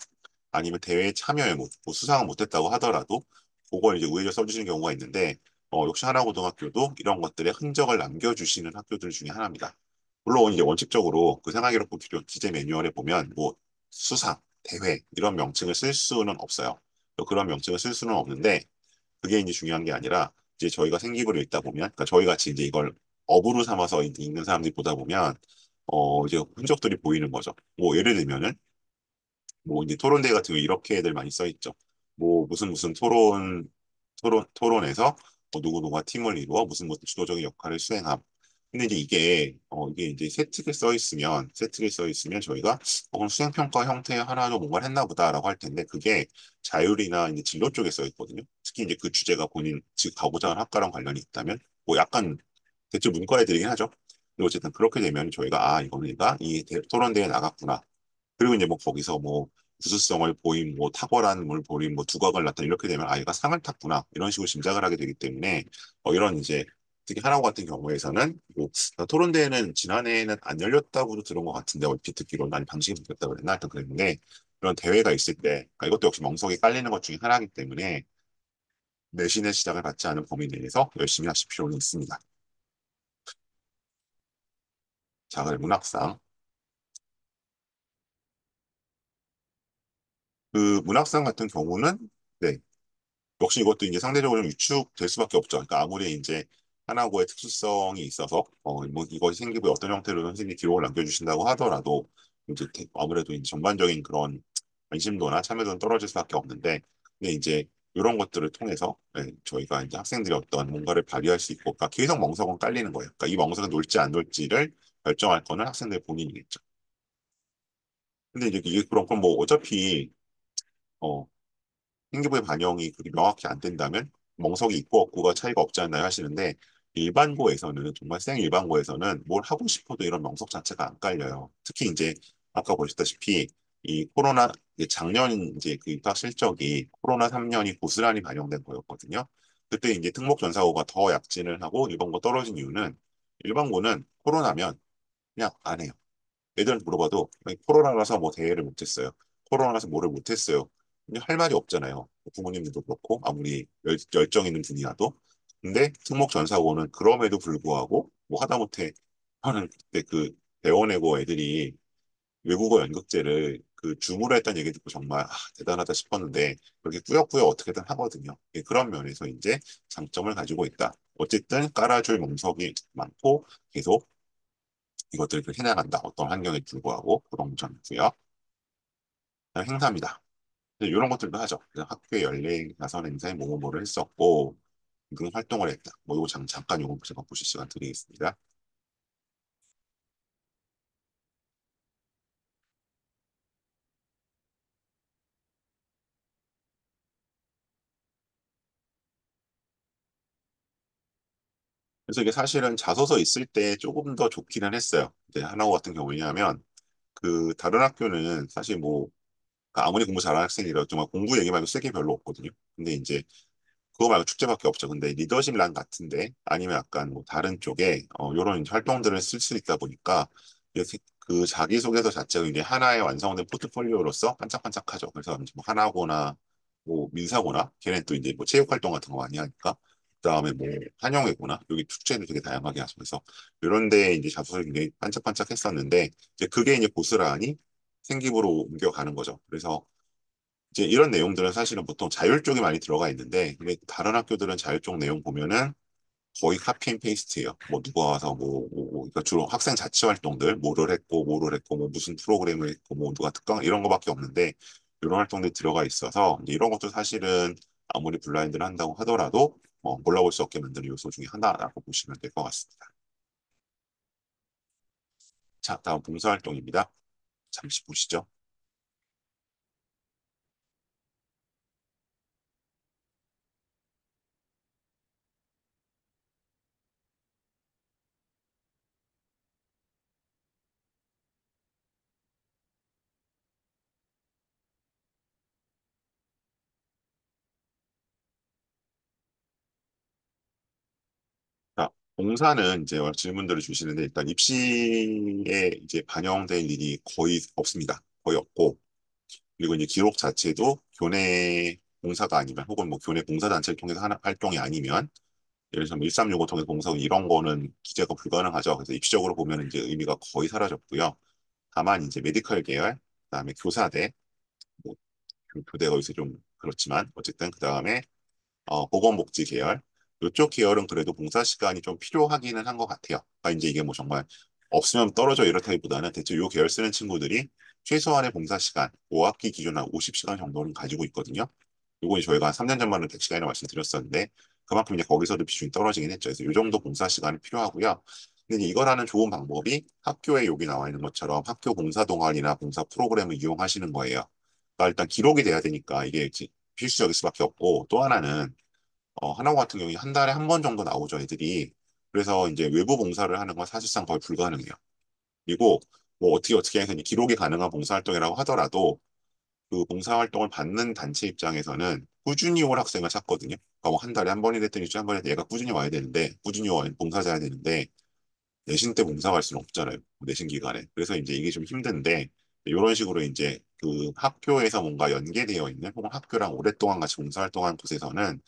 아니면 대회에 참여해 뭐 수상은 못했다고 하더라도 그걸 이제 우회적으로 써주시는 경우가 있는데 역시 하나고등학교도 이런 것들의 흔적을 남겨주시는 학교들 중에 하나입니다. 물론 이제 원칙적으로 그 생활기록부 기재 매뉴얼에 보면 뭐 수상, 대회 이런 명칭을 쓸 수는 없어요. 그런 명칭을 쓸 수는 없는데 그게 이제 중요한 게 아니라 이제 저희가 생기부를 읽다 보면, 그러니까 저희 같이 이제 이걸 업으로 삼아서 읽는 사람들이 보다 보면, 이제 흔적들이 보이는 거죠. 뭐 예를 들면은, 뭐 이제 토론대 같은 경우 이렇게들 많이 써 있죠. 뭐 무슨 토론에서 뭐 누구누가 팀을 이루어 무슨 주도적인 역할을 수행함. 근데 이제 이게 이제 세특에 써 있으면 저희가 그럼 수행평가 형태의 하나로 뭔가를 했나 보다라고 할 텐데 그게 자율이나 이제 진로 쪽에 써 있거든요. 특히 이제 그 주제가 본인 지금 가고자 하는 학과랑 관련이 있다면 뭐 약간 대체 문과에 들이긴 하죠. 근데 어쨌든 그렇게 되면 저희가 이거는 얘가 이 토론대회에 나갔구나. 그리고 이제 뭐 거기서 뭐 우수성을 보임, 뭐 탁월한 물 보임, 뭐 두각을 나타내 이렇게 되면 얘가 상을 탔구나 이런 식으로 짐작을 하게 되기 때문에 이런 이제 특히 하나고 같은 경우에서는 뭐 토론대회는 지난해에는 안 열렸다고도 들은 것 같은데 얼핏 듣기로는 아니 방식이 바뀌었다고 그랬나 하여튼 그랬는데 그런 대회가 있을 때 그러니까 이것도 역시 멍석이 깔리는 것 중에 하나이기 때문에 내신의 시작을 받지 않은 범위 내에서 열심히 하실 필요는 있습니다. 자, 그래 문학상 그 문학상 같은 경우는 네 역시 이것도 이제 상대적으로 좀 위축될 수밖에 없죠. 그러니까 아무리 이제 하나고의 특수성이 있어서 뭐 이것이 생기부에 어떤 형태로 선생님이 기록을 남겨주신다고 하더라도 이제 아무래도 이제 전반적인 그런 관심도나 참여도는 떨어질 수밖에 없는데 근데 이제 이런 것들을 통해서 저희가 이제 학생들이 어떤 뭔가를 발휘할 수 있고 그러니까 계속 멍석은 깔리는 거예요. 그러니까 이 멍석은 놀지 안 놀지를 결정할 거는 학생들 본인이겠죠. 근데 이제 이게 그럼 뭐 어차피 어, 생기부의 반영이 그렇게 명확히 안 된다면 멍석이 있고 없고가 차이가 없지 않나요 하시는데 일반고에서는 정말 생일반고에서는 뭘 하고 싶어도 이런 명석 자체가 안 깔려요. 특히 이제 아까 보셨다시피 이 코로나 이제 작년 이제 그 입학 실적이 코로나 3년이 고스란히 반영된 거였거든요. 그때 이제 특목전사고가 더 약진을 하고 일반고 떨어진 이유는 일반고는 코로나면 그냥 안 해요. 애들한테 물어봐도 아니, 코로나라서 뭐 대회를 못했어요. 코로나라서 뭐를 못했어요. 근데 할 말이 없잖아요. 부모님들도 그렇고 아무리 열정 있는 분이라도. 근데 특목전사고는 그럼에도 불구하고 뭐 하다못해 하는 그때 그 배워내고 애들이 외국어 연극제를 그 줌으로 했다는 얘기 듣고 정말 대단하다 싶었는데 그렇게 꾸역꾸역 어떻게든 하거든요. 예, 그런 면에서 이제 장점을 가지고 있다. 어쨌든 깔아줄 명석이 많고 계속 이것들을 해나간다. 어떤 환경에 불구하고 그런 점이고요. 행사입니다. 이런 것들도 하죠. 그래서 학교에 연례 나선 행사에 뭐뭐를 했었고 그런 활동을 했다. 뭐 이거 잠깐 요거 제가 보실 시간 드리겠습니다. 그래서 이게 사실은 자소서 있을 때 조금 더 좋기는 했어요. 이제 하나고 같은 경우냐면 그 다른 학교는 사실 뭐 아무리 공부 잘하는 학생이라도 정말 공부 얘기 말고 쓸 게 별로 없거든요. 근데 이제 그거 말고 축제밖에 없죠. 근데 리더십 란 같은데 아니면 약간 뭐 다른 쪽에 이런 활동들을 쓸 수 있다 보니까 이렇게 그 자기소개서 자체가 이제 하나의 완성된 포트폴리오로서 반짝반짝하죠. 그래서 이제 뭐 하나거나 뭐 민사거나 걔네 또 이제 뭐 체육 활동 같은 거 많이 하니까 그다음에 뭐 한영회구나 여기 축제도 되게 다양하게 하죠. 그래서 이런 데 이제 자소서를 굉장히 반짝반짝했었는데 이제 그게 이제 고스란히 생기부로 옮겨가는 거죠. 그래서 이제 이런 내용들은 사실은 보통 자율 쪽에 많이 들어가 있는데 근데 다른 학교들은 자율 쪽 내용 보면은 거의 카피 앤 페이스트예요. 뭐 누가 와서 그러니까 주로 학생 자치 활동들 뭐를 했고 뭐 무슨 프로그램을 했고 뭐 누가 특강 이런 거밖에 없는데 이런 활동들이 들어가 있어서 이제 이런 것도 사실은 아무리 블라인드를 한다고 하더라도 몰라볼 수 없게 만드는 요소 중에 하나라고 보시면 될 것 같습니다. 자, 다음 봉사활동입니다. 잠시 보시죠. 자, 봉사는 이제 질문들을 주시는데 일단 입시에 이제 반영될 일이 거의 없습니다. 거의 없고 그리고 이제 기록 자체도 교내 봉사가 아니면 혹은 뭐 교내 봉사단체를 통해서 하는 활동이 아니면 예를 들어서 1365 통해서 봉사 이런 거는 기재가 불가능하죠. 그래서 입시적으로 보면 이제 의미가 거의 사라졌고요. 다만 이제 메디컬 계열, 그다음에 교사대, 뭐 교대가 요새 좀 그렇지만 어쨌든 그다음에 보건복지 계열 이쪽 계열은 그래도 봉사 시간이 좀 필요하기는 한 것 같아요. 그러니까 이제 이게 뭐 정말 없으면 떨어져 이렇다기보다는 대체 요 계열 쓰는 친구들이 최소한의 봉사 시간 5학기 기준 한 50시간 정도는 가지고 있거든요. 요거 저희가 한 3년 전만 100시간이라고 말씀드렸었는데 그만큼 이제 거기서도 비중이 떨어지긴 했죠. 그래서 이 정도 봉사 시간이 필요하고요. 근데 이걸 하는 좋은 방법이 학교에 여기 나와 있는 것처럼 학교 봉사 동아리나 봉사 프로그램을 이용하시는 거예요. 그러니까 일단 기록이 돼야 되니까 이게 필수적일 수밖에 없고 또 하나는 하나고 같은 경우에 한 달에 한 번 정도 나오죠, 애들이. 그래서 이제 외부 봉사를 하는 건 사실상 거의 불가능해요. 그리고 뭐 어떻게 해서 이제 기록이 가능한 봉사활동이라고 하더라도 그 봉사활동을 받는 단체 입장에서는 꾸준히 올 학생을 찾거든요. 그러니까 뭐 한 달에 한 번이 됐든 일주일에 한 번이 됐든 얘가 꾸준히 와야 되는데 꾸준히 봉사자야 되는데 내신 때 봉사갈 수는 없잖아요. 내신 기간에. 그래서 이제 이게 좀 힘든데 이런 식으로 이제 그 학교에서 뭔가 연계되어 있는 혹은 학교랑 오랫동안 같이 봉사활동한 곳에서는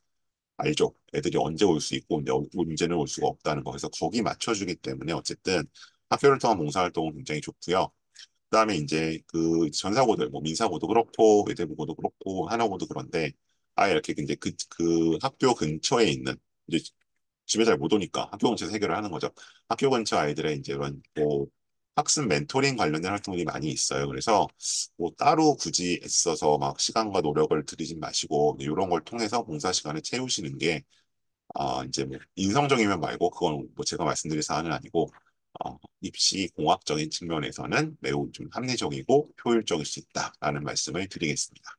알죠. 애들이 언제 올 수 있고 언제는 올 수가 없다는 거. 그래서 거기 맞춰주기 때문에 어쨌든 학교를 통한 봉사활동은 굉장히 좋고요. 그다음에 이제 그 전사고들, 뭐 민사고도 그렇고 외대부고도 그렇고 하나고도 그런데 아예 이렇게 이제 그 학교 근처에 있는 이제 집에 잘 못 오니까 학교 근처에서 해결을 하는 거죠. 학교 근처 아이들의 이제 이런 뭐 학습 멘토링 관련된 활동들이 많이 있어요. 그래서 뭐 따로 굳이 애써서 막 시간과 노력을 들이진 마시고 이런 걸 통해서 봉사 시간을 채우시는 게 이제 뭐 인성적이면 말고 그건 뭐 제가 말씀드릴 사안은 아니고 입시 공학적인 측면에서는 매우 좀 합리적이고 효율적일 수 있다라는 말씀을 드리겠습니다.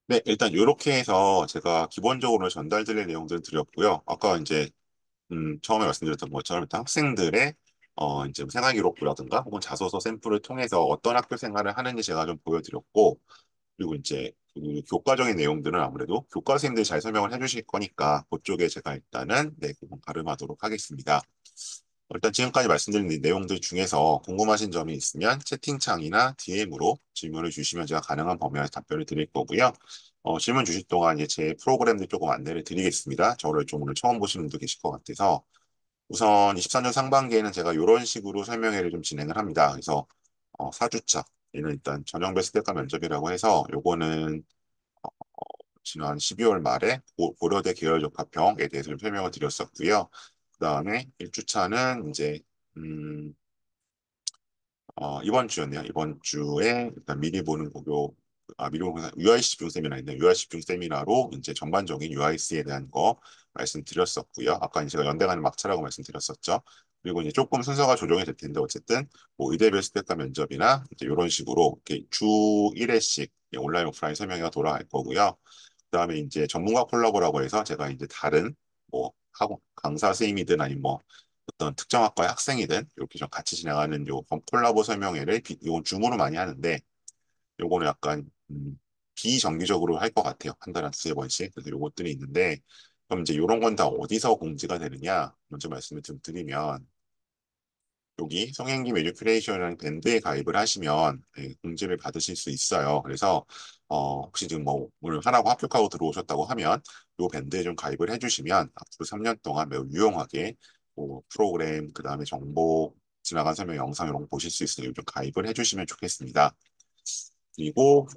네, 일단 이렇게 해서 제가 기본적으로 전달드릴 내용들을 드렸고요. 아까 이제 처음에 말씀드렸던 것처럼 일단 학생들의 이제 뭐 생활 기록부라든가 혹은 자소서 샘플을 통해서 어떤 학교 생활을 하는지 제가 좀 보여드렸고, 그리고 이제 그 교과적인 내용들은 아무래도 교과 선생님들이 잘 설명을 해주실 거니까 그쪽에 제가 일단은 네, 그건 가름하도록 하겠습니다. 일단 지금까지 말씀드린 이 내용들 중에서 궁금하신 점이 있으면 채팅창이나 DM으로 질문을 주시면 제가 가능한 범위 안에서 답변을 드릴 거고요. 질문 주실 동안 이제 제 프로그램들 조금 안내를 드리겠습니다. 저를 좀 오늘 처음 보시는 분도 계실 것 같아서 우선 24년 상반기에는 제가 이런 식으로 설명회를 좀 진행을 합니다. 그래서 4주차, 얘는 일단 전형별 스펙과 면접이라고 해서 요거는 지난 12월 말에 고려대 계열적합형에 대해서 좀 설명을 드렸었고요. 그 다음에 1주차는 이제 이번 주였네요. 이번 주에 일단 미리 보는 고교, 미리 보는 UIC 집중 세미나인데 UIC 집중 세미나로 이제 전반적인 UIC에 대한 거 말씀드렸었고요. 아까 이제 제가 연대 가는 막차라고 말씀드렸었죠. 그리고 이제 조금 순서가 조정이 될 텐데 어쨌든 뭐 의대별 스펙과 면접이나 이제 이런 식으로 이렇게 주 1회씩 온라인 오프라인 설명회가 돌아갈 거고요. 그다음에 이제 전문가 콜라보라고 해서 제가 이제 다른 뭐 학원 강사 선생님이든 아니면 뭐 어떤 특정 학과의 학생이든 이렇게 좀 같이 진행하는 요 콜라보 설명회를 이건 줌으로 많이 하는데 요거는 약간 비정기적으로 할 것 같아요. 한 달에 한 두세 번씩. 그래서 요것들이 있는데 그럼 이제 이런 건 다 어디서 공지가 되느냐 먼저 말씀을 좀 드리면 여기 성행기 에듀케이션이라는 밴드에 가입을 하시면 네, 공지를 받으실 수 있어요. 그래서 혹시 지금 뭐 오늘 하나고 합격하고 들어오셨다고 하면 이 밴드에 좀 가입을 해주시면 앞으로 3년 동안 매우 유용하게 뭐 프로그램 그다음에 정보 지나간 설명 영상 이런 거 보실 수 있으니 좀 가입을 해주시면 좋겠습니다. 그리고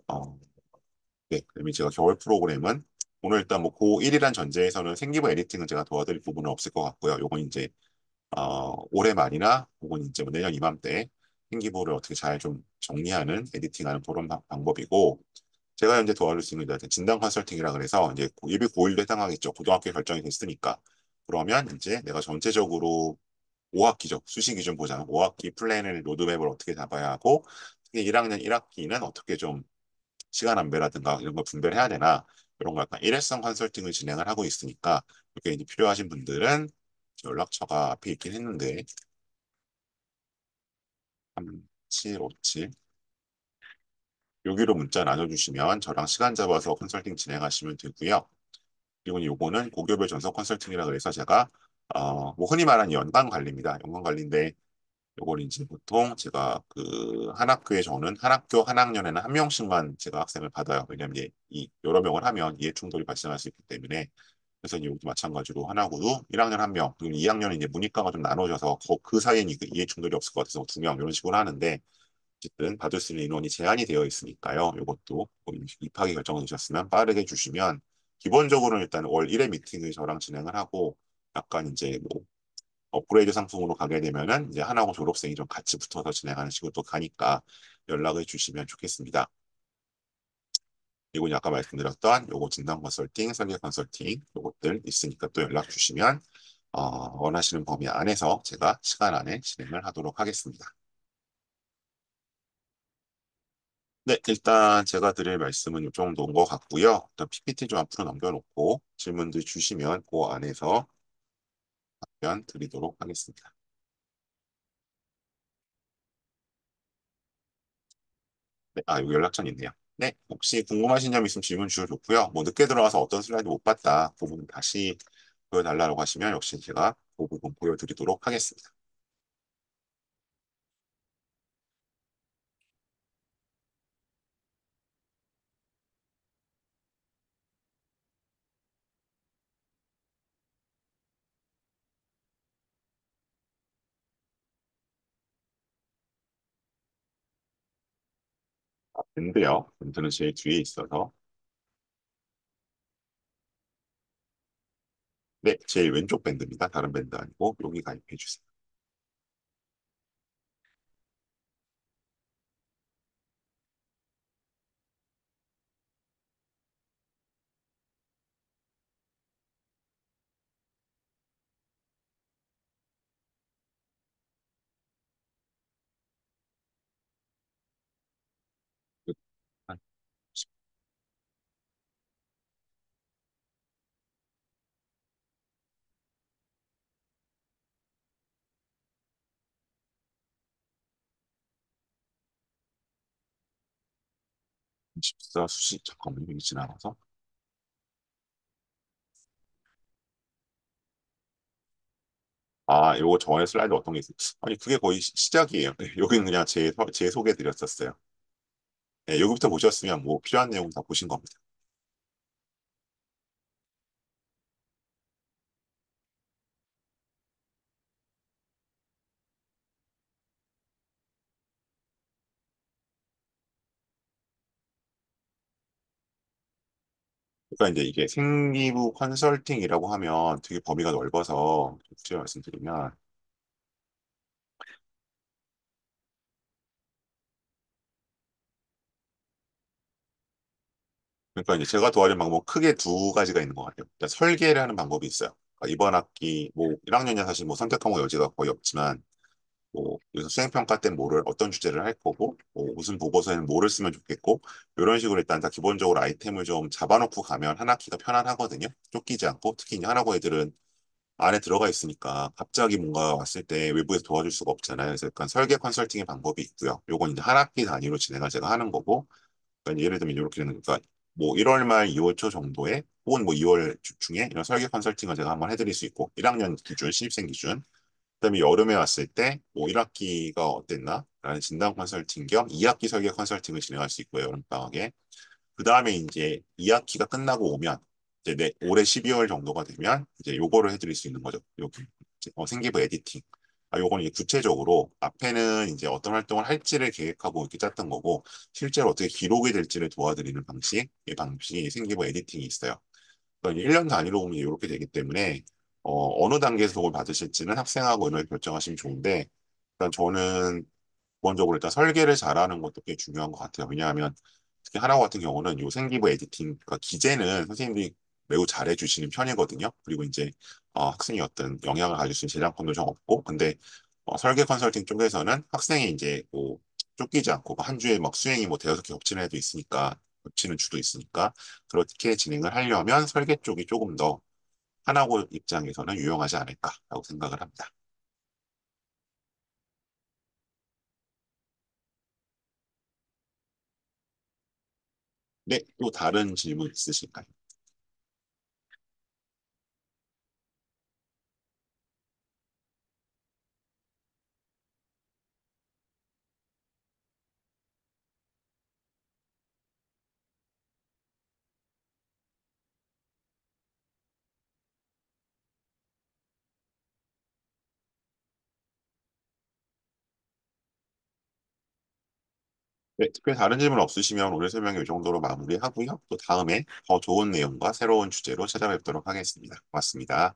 네, 그러면 제가 겨울 프로그램은 오늘 일단 뭐 고1이란 전제에서는 생기부 에디팅은 제가 도와드릴 부분은 없을 것 같고요. 요건 이제 올해 말이나 혹은 이제 뭐 내년 이맘때 생기부를 어떻게 잘 좀 정리하는 에디팅하는 그런 방법이고 제가 현재 도와줄 수 있는 게 진단 컨설팅이라 그래서 이제 예비 고1도 해당하겠죠. 고등학교 결정이 됐으니까 그러면 이제 내가 전체적으로 5학기죠. 수시 기준 보자면 5학기 플랜을 로드맵을 어떻게 잡아야 하고 특히 1학년 1학기는 어떻게 좀 시간 안배라든가 이런 걸 분배를 해야 되나 이런 거 약간 일회성 컨설팅을 진행을 하고 있으니까 이렇게 이제 필요하신 분들은 연락처가 앞에 있긴 했는데 3757 여기로 문자 나눠주시면 저랑 시간 잡아서 컨설팅 진행하시면 되고요. 그리고 요거는 고교별 전속 컨설팅이라 그래서 제가 뭐 흔히 말하는 연관 관리입니다. 연관 관리인데 요거는 이제 보통 제가 그 한 학교에 저는 한 학교 한 학년에는 한 명씩만 제가 학생을 받아요. 왜냐하면 이제 이 여러 명을 하면 이해 충돌이 발생할 수 있기 때문에 그래서 이제 여기도 마찬가지로 하나고도 1학년 한 명, 그리고 2학년은 이제 문이과가 좀 나눠져서 그 사이에 이해 충돌이 없을 것 같아서 2명 이런 식으로 하는데 어쨌든 받을 수 있는 인원이 제한이 되어 있으니까요. 이것도 뭐 입학이 결정되셨으면 빠르게 주시면 기본적으로는 일단 월 1회 미팅을 저랑 진행을 하고 약간 이제 뭐 업그레이드 상품으로 가게 되면은 이제 하나고 졸업생이 좀 같이 붙어서 진행하는 식으로 또 가니까 연락을 주시면 좋겠습니다. 그리고 이제 아까 말씀드렸던 요거 진단 컨설팅, 설계 컨설팅 요것들 있으니까 또 연락 주시면 원하시는 범위 안에서 제가 시간 안에 진행을 하도록 하겠습니다. 네, 일단 제가 드릴 말씀은 이 정도인 것 같고요. 일단 PPT 좀 앞으로 넘겨놓고 질문들 주시면 그 안에서 답변 드리도록 하겠습니다. 네, 여기 연락처는 있네요. 네, 혹시 궁금하신 점 있으면 질문 주셔도 좋고요. 뭐 늦게 들어와서 어떤 슬라이드 못 봤다, 그 부분 다시 보여달라고 하시면 역시 제가 그 부분 보여드리도록 하겠습니다. 밴드요. 밴드는 제일 뒤에 있어서 네, 제일 왼쪽 밴드입니다. 다른 밴드 아니고 여기 가입해 주세요. 24 수시 잠깐만요. 여기 지나가서. 아, 요거 저번에 슬라이드 어떤 게 있어요? 아니, 그게 거의 시작이에요. 네, 여기는 그냥 제 소개 드렸었어요. 네, 여기부터 보셨으면 뭐 필요한 내용 다 보신 겁니다. 그러니까 이제 이게 생기부 컨설팅이라고 하면 되게 범위가 넓어서 구체적으로 말씀드리면 그러니까 이제 제가 도와준 방법 크게 두 가지가 있는 것 같아요. 일단 설계를 하는 방법이 있어요. 그러니까 이번 학기 뭐 1학년이 사실 뭐 선택 과목 여지가 거의 없지만 뭐 그래서 수행평가 때 뭐를 어떤 주제를 할 거고 뭐 무슨 보고서에는 뭐를 쓰면 좋겠고 이런 식으로 일단 다 기본적으로 아이템을 좀 잡아놓고 가면 한 학기가 편안하거든요. 쫓기지 않고 특히 이제 하나고 애들은 안에 들어가 있으니까 갑자기 뭔가 왔을 때 외부에서 도와줄 수가 없잖아요. 그래서 약간 설계 컨설팅의 방법이 있고요. 요건 이제 한 학기 단위로 진행을 제가 하는 거고 그러니까 예를 들면 이렇게 되는 거니까 뭐 1월 말 2월 초 정도에 혹은 뭐 2월 중에 이런 설계 컨설팅을 제가 한번 해드릴 수 있고 1학년 기준, 신입생 기준 그다음에 여름에 왔을 때 뭐 1학기가 어땠나? 라는 진단 컨설팅 겸 2학기 설계 컨설팅을 진행할 수 있고요. 여름방학에. 그 다음에 이제 2학기가 끝나고 오면 이제 올해 12월 정도가 되면 이제 요거를 해드릴 수 있는 거죠. 요 생기부 에디팅. 아, 요거는 이제 구체적으로 앞에는 이제 어떤 활동을 할지를 계획하고 이렇게 짰던 거고 실제로 어떻게 기록이 될지를 도와드리는 방식, 이 방식이 생기부 에디팅이 있어요. 그러니까 1년 단위로 보면 이렇게 되기 때문에 어느 단계에서 도움을 받으실지는 학생하고 의논 결정하시면 좋은데 일단 저는 기본적으로 일단 설계를 잘하는 것도 꽤 중요한 것 같아요. 왜냐하면 특히 하나고 같은 경우는 요 생기부 에디팅, 그러니까 기재는 선생님들이 매우 잘해 주시는 편이거든요. 그리고 이제 학생이 어떤 영향을 가질 수 있는 제작권도 좀 없고, 근데 설계 컨설팅 쪽에서는 학생이 이제 뭐 쫓기지 않고 한 주에 막 수행이 뭐 대여섯 개 겹치는 애도 있으니까 겹치는 주도 있으니까 그렇게 진행을 하려면 설계 쪽이 조금 더 하나고 입장에서는 유용하지 않을까라고 생각을 합니다. 네, 또 다른 질문 있으실까요? 네, 특별히 다른 질문 없으시면 오늘 설명 이 정도로 마무리하고요. 또 다음에 더 좋은 내용과 새로운 주제로 찾아뵙도록 하겠습니다. 고맙습니다.